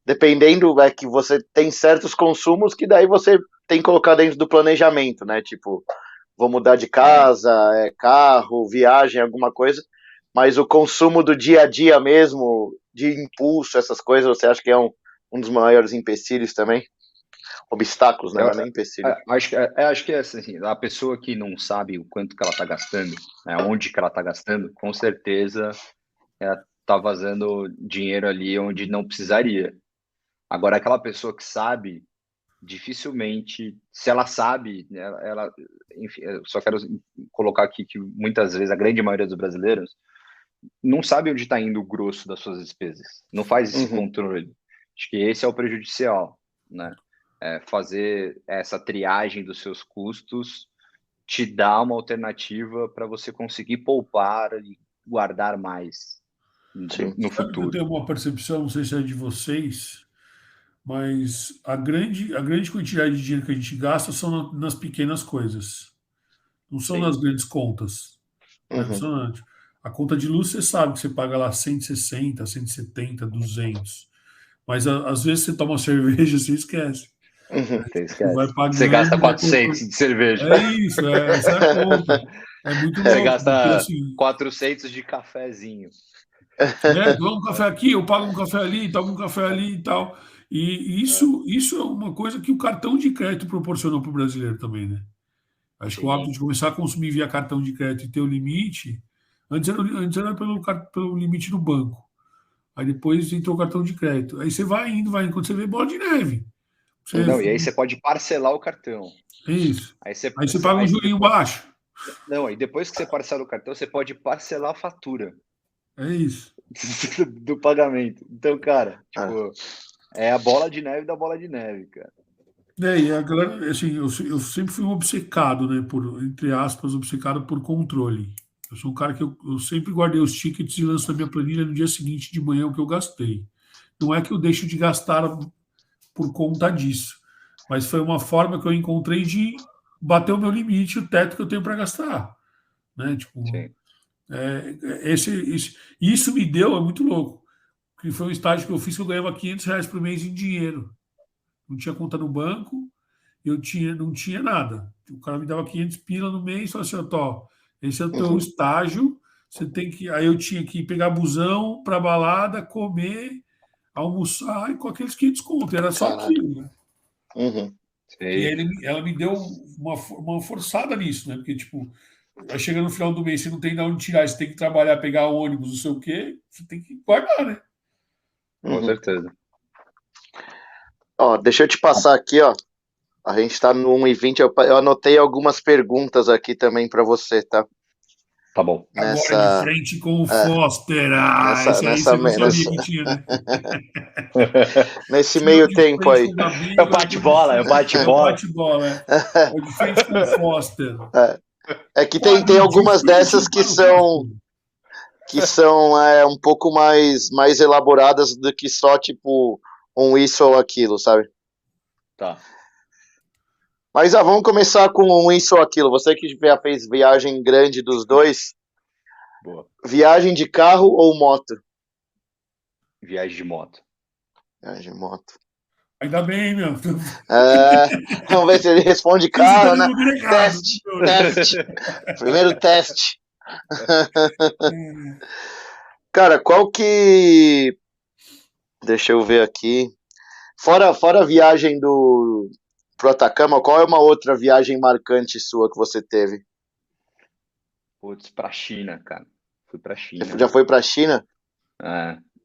dependendo, é que você tem certos consumos que daí você tem que colocar dentro do planejamento, né? Tipo, vou mudar de casa, carro, viagem, alguma coisa, mas o consumo do dia a dia mesmo, de impulso, essas coisas, você acha que é um dos maiores empecilhos também? Obstáculos, né? Não é nem empecilho. Acho que assim, a pessoa que não sabe o quanto que ela está gastando, né, onde que ela está gastando, com certeza ela está vazando dinheiro ali onde não precisaria. Agora, aquela pessoa que sabe, dificilmente, se ela sabe, né, enfim, eu só quero colocar aqui que muitas vezes a grande maioria dos brasileiros não sabe onde está indo o grosso das suas despesas, não faz esse controle. Acho que esse é o prejudicial, né? Fazer essa triagem dos seus custos te dá uma alternativa para você conseguir poupar e guardar mais no Sabe que eu futuro. tenho uma percepção, não sei se é de vocês, mas a grande quantidade de dinheiro que a gente gasta são nas pequenas coisas, não são Sim. nas grandes contas. É impressionante. A conta de luz, você sabe que você paga lá 160, 170, 200. Mas às vezes você toma uma cerveja, você esquece. Você Você vai esquece. pagando. Você gasta 400 de cerveja. É isso, essa é a conta. É muito Você louco, porque gasta assim. 400 de cafezinho. Toma um café aqui, eu pago um café ali, tomo um café ali e tal. E isso é uma coisa que o cartão de crédito proporcionou para o brasileiro também, né? Acho que o hábito Sim. de começar a consumir via cartão de crédito e ter o limite. Antes era pelo limite do banco. Aí depois entrou o cartão de crédito. Aí você vai indo, quando você vê bola de neve. Não, e aí você pode parcelar o cartão. É isso. Aí você paga um jurinho baixo. Não, aí depois que você parcela o cartão, você pode parcelar a fatura. É isso. Do pagamento. Então, cara, tipo, é a bola de neve da bola de neve, cara. E a galera, assim, eu sempre fui um obcecado, né, entre aspas, obcecado por controle. Eu sou um cara que eu sempre guardei os tickets e lanço na minha planilha no dia seguinte de manhã o que eu gastei. Não é que eu deixo de gastar por conta disso, mas foi uma forma que eu encontrei de bater o meu limite, o teto que eu tenho para gastar, né? Tipo, isso me deu, é muito louco, que foi um estágio que eu fiz que eu ganhava R$ 500 por mês em dinheiro. Não tinha conta no banco, não tinha nada. O cara me dava 500 pila no mês, falava assim, ó, esse é o teu estágio, você tem que... Aí eu tinha que pegar busão para balada, comer, almoçar, e com aqueles 500 conto, era só aquilo, né? E aí ela me deu uma forçada nisso, né? Porque, tipo, Aí chega no final do mês, você não tem de onde tirar, você tem que trabalhar, pegar ônibus, não sei o quê, você tem que guardar, né? Com certeza. Ó, deixa eu te passar aqui, ó. A gente tá no 1h20, eu anotei algumas perguntas aqui também para você, tá? Tá bom. Agora de frente com o Foster. Esse aí você não sabia que tinha, né? Nesse Tinha o meio de tempo frente aí. com o Gabi, É o bate-bola, é o bate-bola. É o bate-bola, é. O de frente com o Foster. É que tem algumas dessas que são um pouco mais elaboradas do que só, tipo, um isso ou aquilo, sabe? Tá. Mas vamos começar com um isso ou aquilo. Você que já fez viagem grande dos dois, Boa. viagem de carro ou moto? Viagem de moto. Viagem de moto. Ainda bem, meu. Vamos ver se ele responde carro, né? Errado, Teste. Primeiro teste. Cara, qual que... Deixa eu ver aqui. Fora a viagem pro Atacama, qual é uma outra viagem marcante sua que você teve? Putz, pra China, cara. Fui pra China. Você já foi pra China?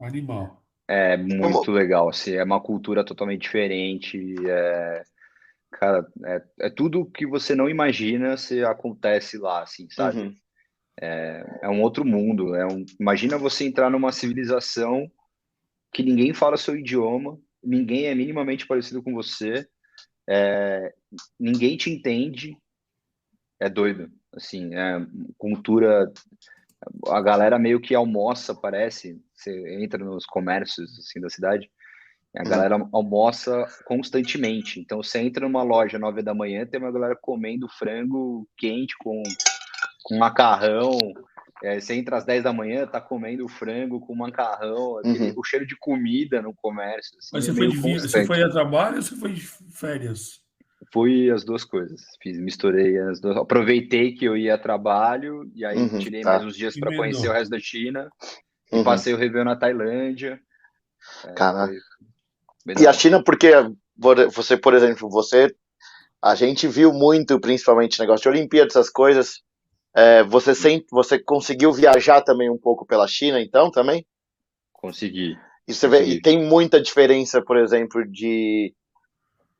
Animal. É muito legal, assim, é uma cultura totalmente diferente. Cara, é tudo que você não imagina se acontece lá, assim, sabe? Uhum. É um outro mundo. Imagina você entrar numa civilização que ninguém fala seu idioma, ninguém é minimamente parecido com você, ninguém te entende. É doido, assim, cultura. A galera meio que almoça, parece. Você entra nos comércios assim da cidade, a galera almoça constantemente. Então você entra numa loja 9 da manhã, tem uma galera comendo frango quente com macarrão. Você entra às 10 da manhã, tá comendo frango com macarrão, o cheiro de comida no comércio, assim, Mas é você meio você constante. foi a trabalho ou você foi de férias? Fui as duas coisas, misturei as duas. Aproveitei que eu ia a trabalho e aí tirei mais uns dias para conhecer o resto da China e passei o Réveillon na Tailândia. Caraca. Foi E a China, porque você, por exemplo, a gente viu muito, principalmente negócio de Olimpíada, essas coisas. Você conseguiu viajar também um pouco pela China, então, também? Consegui. E você vê, e tem muita diferença, por exemplo,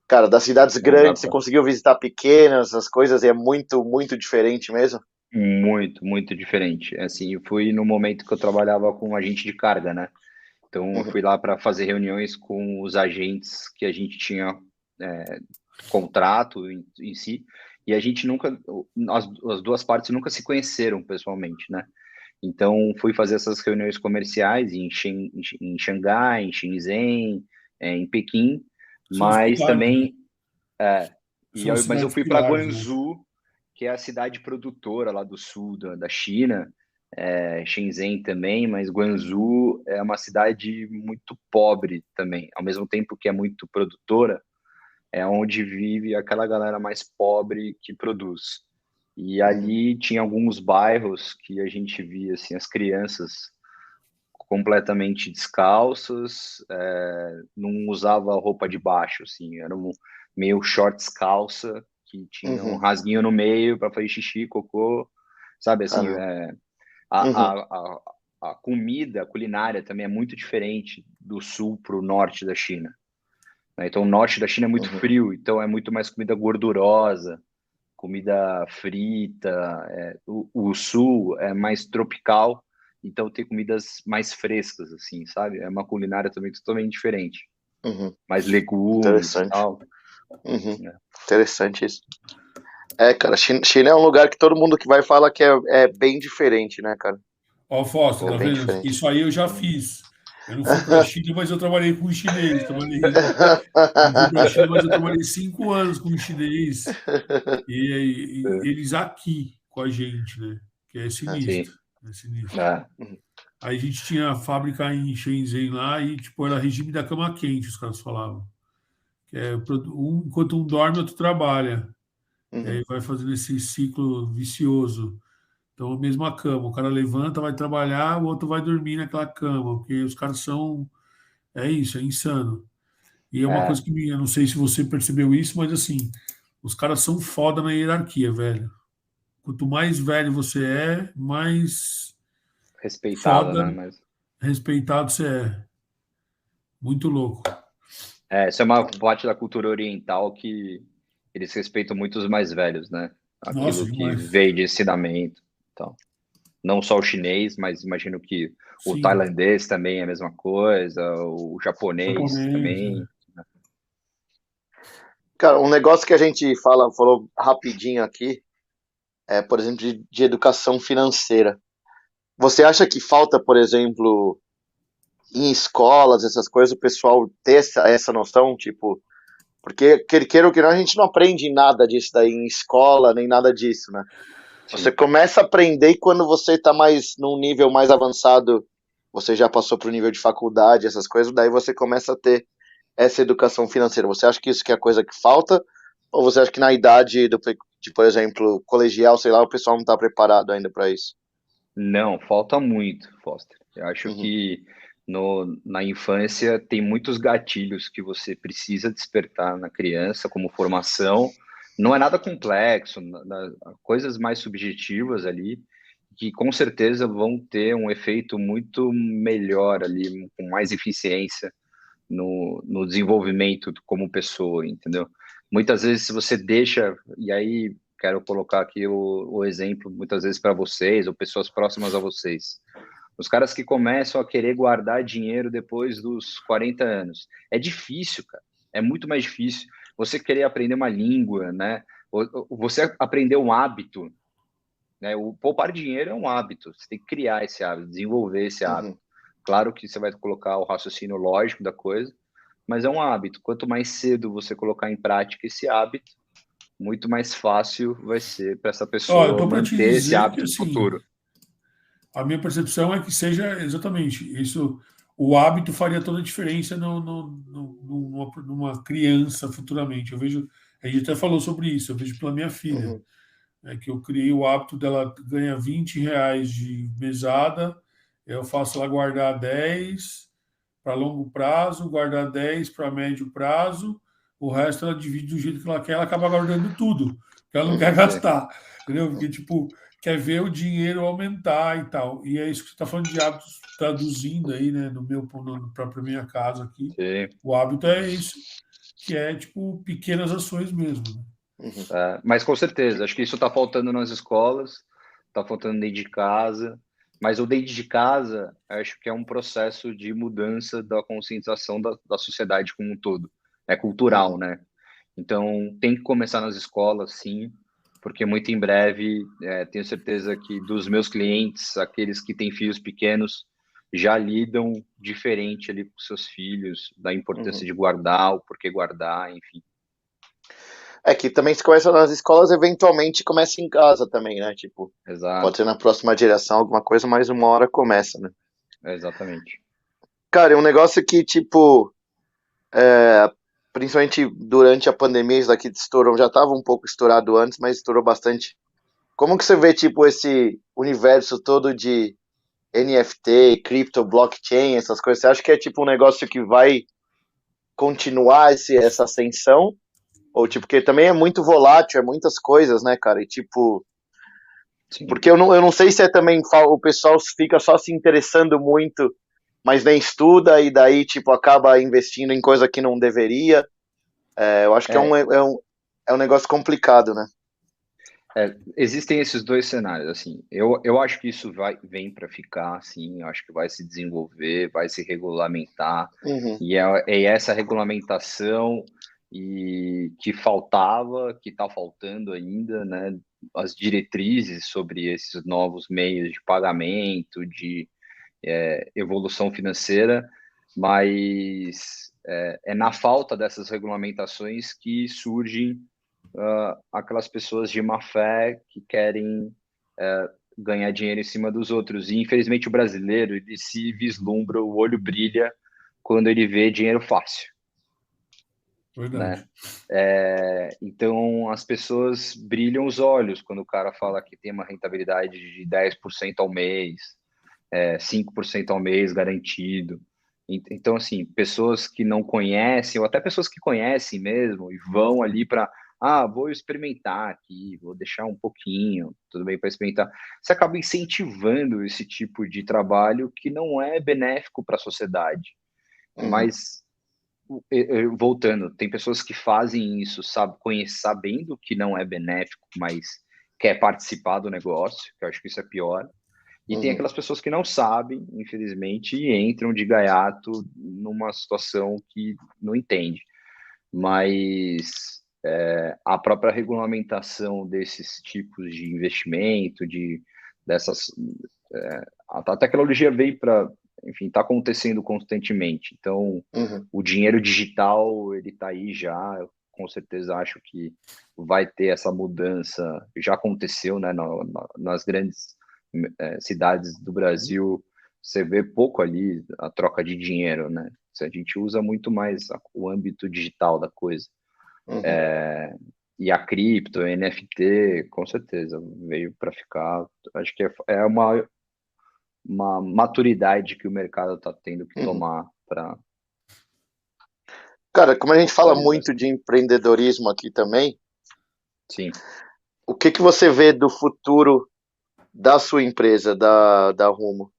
cara, das cidades grandes, você conseguiu visitar pequenas, as coisas, e é muito, muito diferente mesmo? Muito, muito diferente. Assim, eu fui no momento que eu trabalhava com agente de carga, né? Então, eu fui lá para fazer reuniões com os agentes que a gente tinha contrato em si, e a gente nunca, as duas partes nunca se conheceram pessoalmente, né? Então, fui fazer essas reuniões comerciais em Xangai, em Shenzhen, em Pequim, São os mas pilares, né? também... São as mas eu cidades fui para pilares, né? Guangzhou, que é a cidade produtora lá do sul da China, Shenzhen também, mas Guangzhou é uma cidade muito pobre também, ao mesmo tempo que é muito produtora, é onde vive aquela galera mais pobre que produz. E ali tinha alguns bairros que a gente via assim, as crianças completamente descalças, não usava roupa de baixo, assim, era meio shorts calça, que tinha um rasguinho no meio para fazer xixi, cocô, sabe, assim, a comida, a culinária também é muito diferente do sul para o norte da China, né? Então o norte da China é muito frio, então é muito mais comida gordurosa, comida frita, o sul é mais tropical, então tem comidas mais frescas, assim, sabe? É uma culinária também totalmente diferente. Mais legumes e tal. Interessante isso. Cara, China é um lugar que todo mundo que vai fala que é bem diferente, né, cara? Ó, Foster, tá vendo? Diferente. Isso aí eu já fiz. Eu não fui para a China, mas eu trabalhei com um chinês. Eu não fui para a China, mas eu trabalhei 5 anos com um chinês. E eles aqui com a gente, né? Que é sinistro. É sinistro. Aí a gente tinha a fábrica em Shenzhen lá e, tipo, era regime da cama quente, os caras falavam. Que enquanto um dorme, outro trabalha. E aí vai fazendo esse ciclo vicioso. Então, a mesma cama. O cara levanta, vai trabalhar, o outro vai dormir naquela cama, porque os caras são. É isso, é insano. E é uma coisa que eu não sei se você percebeu isso, mas assim, os caras são foda na hierarquia, velho. quanto mais velho você é, mais Respeitado, foda, né? Mas respeitado você é. Muito louco. essa é uma parte da cultura oriental que eles respeitam muito os mais velhos, né? Nossa, Aquilo que demais. veio de ensinamento. Então, não só o chinês, mas imagino que o Sim, tailandês também é a mesma coisa, o japonês japonês. também. Cara, um negócio que a gente falou rapidinho aqui é, por exemplo, de educação financeira. Você acha que falta, por exemplo, em escolas, essas coisas, o pessoal ter essa noção, tipo, porque queira ou que não, a gente não aprende nada disso daí em escola, nem nada disso, né? Você Sim. começa a aprender e quando você está mais num nível mais avançado, você já passou para o nível de faculdade, essas coisas, daí você começa a ter essa educação financeira. Você acha que isso que é a coisa que falta? Ou você acha que na idade de, por exemplo, colegial, sei lá, o pessoal não está preparado ainda para isso? Não, falta muito, Foster. Eu acho Uhum, que na infância tem muitos gatilhos que você precisa despertar na criança como formação. Não é nada complexo, coisas mais subjetivas ali, que com certeza vão ter um efeito muito melhor ali, com mais eficiência no desenvolvimento como pessoa, entendeu? Muitas vezes, se você deixa, e aí quero colocar aqui o exemplo, muitas vezes para vocês ou pessoas próximas a vocês. Os caras que começam a querer guardar dinheiro depois dos 40 anos. É difícil, cara. É muito mais difícil. Você querer aprender uma língua, né? Você aprender um hábito, né? O poupar dinheiro é um hábito. Você tem que criar esse hábito, desenvolver esse hábito. uhum. Claro que você vai colocar o raciocínio lógico da coisa, mas é um hábito. Quanto mais cedo você colocar em prática esse hábito, muito mais fácil vai ser para essa Ó, eu pessoa tô para te manter esse dizer que, hábito no assim, futuro. a minha percepção é que seja exatamente isso. O hábito faria toda a diferença numa criança futuramente. Eu vejo, a gente até falou sobre isso, eu vejo pela minha filha, Uhum, né, que eu criei o hábito dela ganhar R$ 20 de mesada, eu faço ela guardar 10 para longo prazo, guardar 10 para médio prazo, o resto ela divide do jeito que ela quer, ela acaba guardando tudo, porque ela não quer Sim, gastar, entendeu? Porque, tipo, quer ver o dinheiro aumentar e tal. E é isso que você está falando de hábitos, traduzindo aí, né, para minha casa aqui. sim. O hábito é isso, que é, tipo, pequenas ações mesmo, né? uhum. Mas com certeza, acho que isso está faltando nas escolas, está faltando dentro de casa, mas o dentro de casa, acho que é um processo de mudança da conscientização da sociedade como um todo. É cultural, Uhum. né? Então, tem que começar nas escolas, sim, porque muito em breve, tenho certeza que dos meus clientes, aqueles que têm filhos pequenos, já lidam diferente ali com seus filhos, da importância Uhum. de guardar, o porquê guardar, enfim. É que também se começa nas escolas, eventualmente começa em casa também, né? Tipo, pode Exato, ser na próxima geração alguma coisa, mas uma hora começa, né? exatamente. Cara, é um negócio que, tipo, é, principalmente durante a pandemia, isso daqui estourou, já estava um pouco estourado antes, mas estourou bastante. Como que você vê, tipo, esse universo todo de NFT, cripto, blockchain, essas coisas? Você acha que é, tipo, um negócio que vai continuar essa ascensão? Ou, tipo, porque também é muito volátil, é muitas coisas, né, cara? E, tipo, Sim. porque eu não sei se é também o pessoal fica só se interessando muito, mas nem estuda e daí, tipo, acaba investindo em coisa que não deveria. É, eu acho que É, é um negócio complicado, né? existem esses dois cenários, assim. Eu acho que isso vem para ficar, assim. Eu acho que vai se desenvolver, vai se regulamentar, Uhum, e é essa regulamentação que faltava, que está faltando ainda, né? As diretrizes sobre esses novos meios de pagamento, de evolução financeira, mas é na falta dessas regulamentações que surgem aquelas pessoas de má fé que querem ganhar dinheiro em cima dos outros. E infelizmente o brasileiro ele se vislumbra, o olho brilha quando ele vê dinheiro fácil, né? Verdade. Então as pessoas brilham os olhos quando o cara fala que tem uma rentabilidade de 10% ao mês, 5% ao mês garantido. Então, assim, pessoas que não conhecem, ou até pessoas que conhecem mesmo, e vão ali para vou experimentar aqui, vou deixar um pouquinho, tudo bem para experimentar. Você acaba incentivando esse tipo de trabalho que não é benéfico para a sociedade. Mas, voltando, tem pessoas que fazem isso, sabendo que não é benéfico, mas quer participar do negócio, que eu acho que isso é pior. E tem aquelas pessoas que não sabem, infelizmente, e entram de gaiato numa situação que não entende. Mas a própria regulamentação desses tipos de investimento, a tecnologia veio para, enfim, está acontecendo constantemente. Então, o dinheiro digital, ele está aí já. Eu, com certeza, acho que vai ter essa mudança. Já aconteceu, né, nas grandes cidades do Brasil. Você vê pouco ali a troca de dinheiro, né? A gente usa muito mais o âmbito digital da coisa. E a cripto, a NFT, com certeza, veio para ficar. Acho que é uma maturidade que o mercado está tendo que tomar para. Cara, como a gente fala muito de empreendedorismo aqui também, Sim. o que você vê do futuro da sua empresa, da Rumo?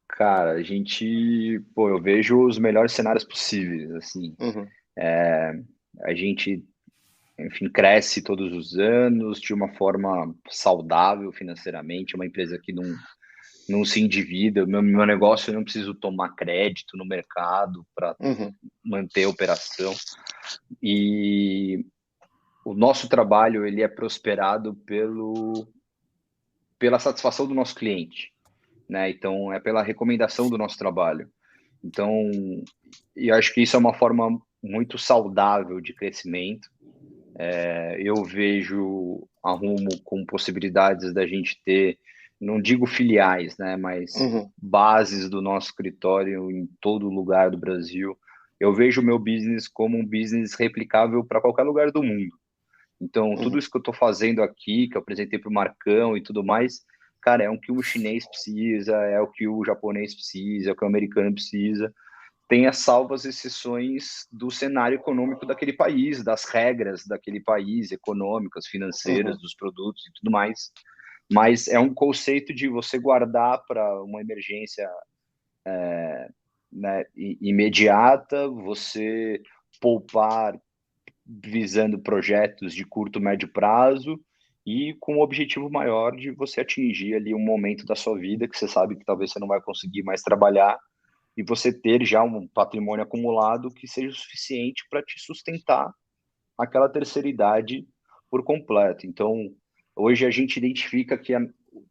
Cara, eu vejo os melhores cenários possíveis, assim. A gente, enfim, cresce todos os anos de uma forma saudável financeiramente, uma empresa que não se endivida. Meu negócio, eu não preciso tomar crédito no mercado para manter a operação. E o nosso trabalho, ele é prosperado pela satisfação do nosso cliente, né? Então, é pela recomendação do nosso trabalho. Então, e acho que isso é uma forma muito saudável de crescimento. Eu vejo a Rumo com possibilidades da gente ter, não digo filiais, né, mas bases do nosso escritório em todo lugar do Brasil. Eu vejo o meu business como um business replicável para qualquer lugar do mundo. Então, tudo isso que eu estou fazendo aqui, que eu apresentei para o Marcão e tudo mais, cara, é o que o chinês precisa, é o que o japonês precisa, é o que o americano precisa. Tem as salvas exceções do cenário econômico daquele país, das regras daquele país, econômicas, financeiras, dos produtos e tudo mais. Mas é um conceito de você guardar para uma emergência né, imediata, você poupar visando projetos de curto, médio prazo e com o objetivo maior de você atingir ali um momento da sua vida que você sabe que talvez você não vai conseguir mais trabalhar e você ter já um patrimônio acumulado que seja o suficiente para te sustentar aquela terceira idade por completo. Então, hoje a gente identifica que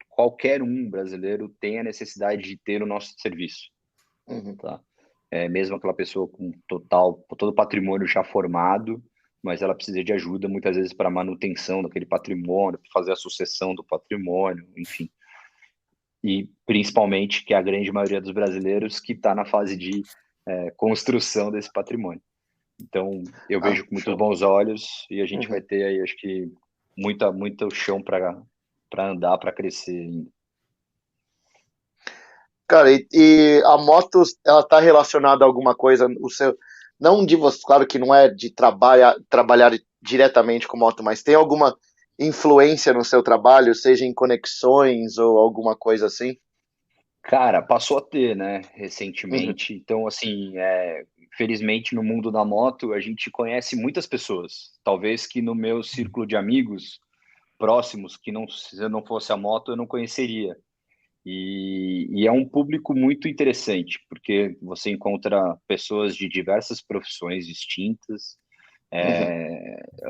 qualquer um brasileiro tem a necessidade de ter o nosso serviço, tá? Mesmo aquela pessoa com todo o patrimônio já formado, mas ela precisa de ajuda muitas vezes para a manutenção daquele patrimônio, para fazer a sucessão do patrimônio, enfim. E principalmente que a grande maioria dos brasileiros que está na fase de construção desse patrimônio. Então, eu vejo com muitos bons olhos e a gente vai ter aí, acho que, muito chão para andar, para crescer ainda. Cara, e a moto, ela tá relacionada a alguma coisa, não de você, claro que não é de trabalhar diretamente com moto, mas tem alguma influência no seu trabalho, seja em conexões ou alguma coisa assim? Cara, passou a ter, né, recentemente. Então, assim, felizmente no mundo da moto a gente conhece muitas pessoas. Talvez que no meu círculo de amigos próximos, que não, se eu não fosse a moto, eu não conheceria. E é um público muito interessante, porque você encontra pessoas de diversas profissões distintas,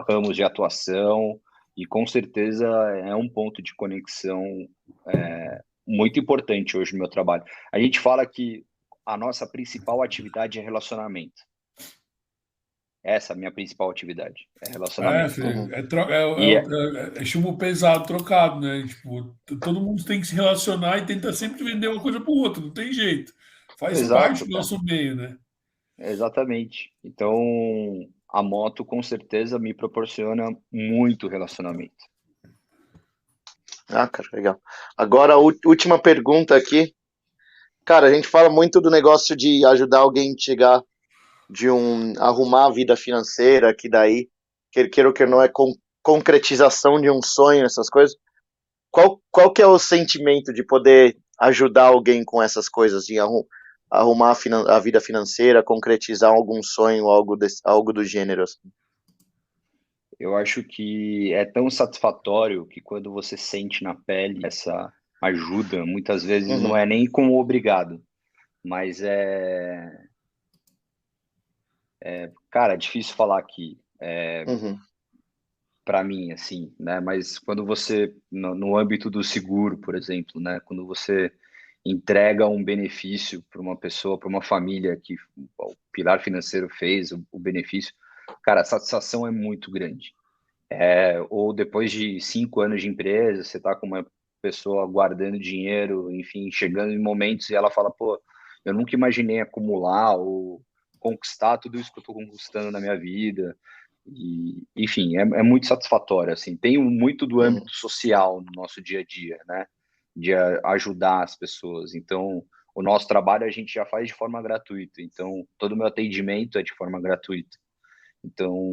ramos de atuação, e com certeza é um ponto de conexão muito importante hoje no meu trabalho. A gente fala que a nossa principal atividade é relacionamento. Essa é a minha principal atividade, é relacionamento. É chumbo pesado trocado, né? Tipo, todo mundo tem que se relacionar e tentar sempre vender uma coisa para o outro, não tem jeito. Faz parte Exato, do cara. nosso meio, né? Exatamente. Então, a moto com certeza me proporciona muito relacionamento. Cara, legal. Agora, a última pergunta aqui. Cara, a gente fala muito do negócio de ajudar alguém a chegar, arrumar a vida financeira, que daí queira ou que não, é concretização de um sonho, essas coisas. Qual que é o sentimento de poder ajudar alguém com essas coisas, de arrumar a vida financeira, concretizar algum sonho, algo do gênero? Assim? Eu acho que é tão satisfatório que quando você sente na pele essa ajuda, muitas vezes não é nem como obrigado, mas cara, é difícil falar aqui. Para mim, assim, né? Mas quando você, no âmbito do seguro, por exemplo, né? Quando você entrega um benefício para uma pessoa, para uma família que o pilar financeiro fez o benefício, cara, a satisfação é muito grande. Ou depois de 5 anos de empresa, você está com uma pessoa guardando dinheiro, enfim, chegando em momentos e ela fala, pô, eu nunca imaginei acumular ou conquistar tudo isso que eu estou conquistando na minha vida. E, enfim, é muito satisfatório, assim. Tem muito do âmbito social no nosso dia a dia, né? De ajudar as pessoas. Então, o nosso trabalho a gente já faz de forma gratuita. Então, todo o meu atendimento é de forma gratuita. Então,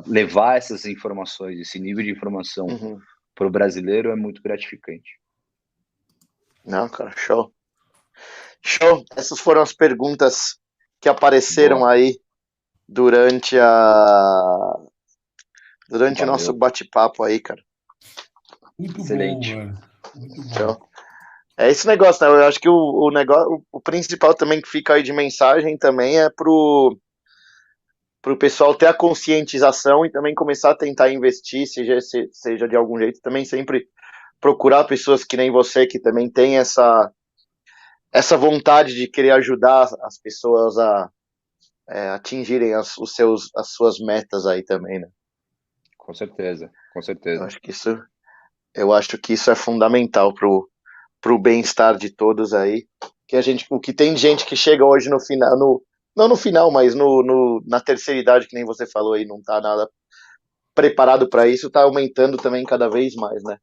levar essas informações, esse nível de informação para o brasileiro é muito gratificante. Não, cara, show. Show. Essas foram as perguntas que apareceram aí durante o nosso bate-papo aí, cara. Muito Excelente. bom, velho. Muito bom. Show. É esse negócio, né? Eu acho que o negócio, o principal também que fica aí de mensagem também é pro pessoal ter a conscientização e também começar a tentar investir, seja de algum jeito, também sempre procurar pessoas que nem você, que também tem essa vontade de querer ajudar as pessoas a atingirem as suas metas aí também, né? Com certeza, com certeza. Eu acho que isso é fundamental pro bem-estar de todos aí. O que tem gente que chega hoje no final, não no final, mas na terceira idade, que nem você falou aí, não tá nada preparado para isso, tá aumentando também cada vez mais, né?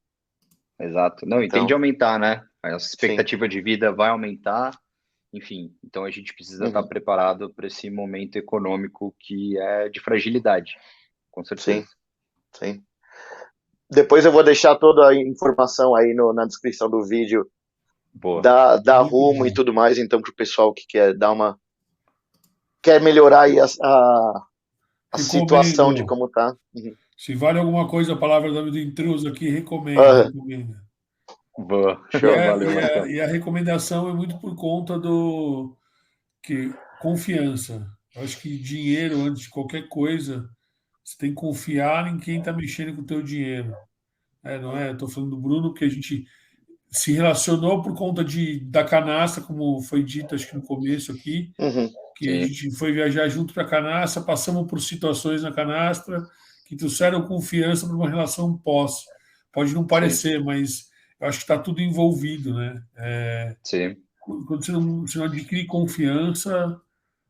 Exato. Não, e tem de aumentar, né? A expectativa de vida vai aumentar, enfim. Então a gente precisa estar preparado para esse momento econômico que é de fragilidade, com certeza. Sim. Depois eu vou deixar toda a informação aí na descrição do vídeo. Boa. Da rumo e tudo mais, então, pro pessoal que quer melhorar aí a situação de como tá. Se vale alguma coisa a palavra do intruso aqui, recomenda. Boa, show, valeu, Marcão. E a recomendação é muito por conta que confiança. Eu acho que dinheiro, antes de qualquer coisa, você tem que confiar em quem está mexendo com o teu dinheiro. Não é? Estou falando do Bruno, porque a gente se relacionou por conta da canastra, como foi dito, acho que no começo aqui, que a gente foi viajar junto para a canastra, passamos por situações na canastra que trouxeram confiança para uma relação pós. Pode não parecer, mas eu acho que está tudo envolvido, né? Quando você não adquire confiança,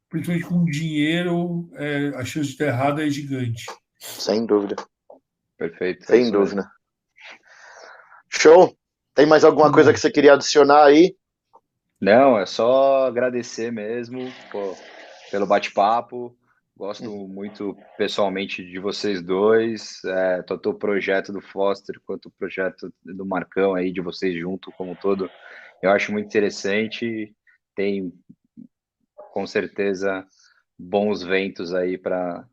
principalmente com dinheiro, a chance de ter errado é gigante. Sem dúvida. Perfeito. Sem dúvida. Show! Tem mais alguma coisa que você queria adicionar aí? Não, é só agradecer mesmo pelo bate-papo. Gosto muito pessoalmente de vocês dois, tanto o projeto do Foster quanto o projeto do Marcão aí, de vocês junto como todo. Eu acho muito interessante. Tem, com certeza, bons ventos aí para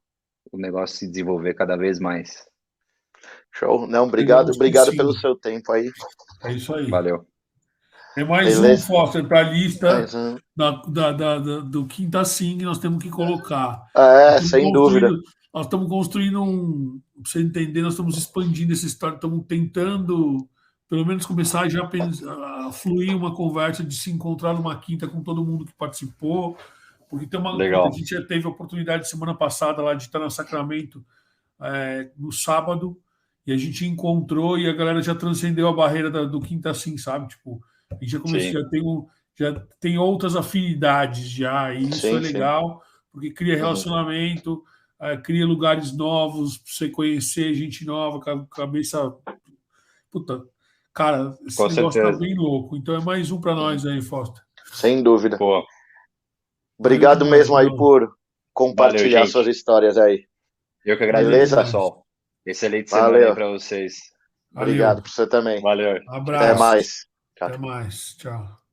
o negócio se desenvolver cada vez mais. Show. Não, obrigado pelo seu tempo aí. É isso aí. Valeu. É mais um, Foster, para a lista do Quinta Sim que nós temos que colocar. Sem dúvida. Nós estamos construindo para você entender, nós estamos expandindo essa história, estamos tentando, pelo menos, começar já a fluir uma conversa de se encontrar numa quinta com todo mundo que participou, porque tem Legal. A gente já teve a oportunidade semana passada lá de estar na Sacramento no sábado, e a gente encontrou e a galera já transcendeu a barreira do Quinta Sim, sabe? Tipo, a gente já começou, já tem outras afinidades já, e isso é legal, porque cria relacionamento, cria lugares novos para você conhecer gente nova, cabeça... Puta, cara, esse negócio tá bem louco. Então é mais um para nós aí, Foster. Sem dúvida. Pô. Obrigado mesmo aí por compartilhar suas histórias aí. Eu que agradeço, Beleza? pessoal. Excelente semana Valeu. aí para vocês. Valeu. Obrigado para você também. Valeu. Até Abraço. mais. Tchau. Até mais. Tchau.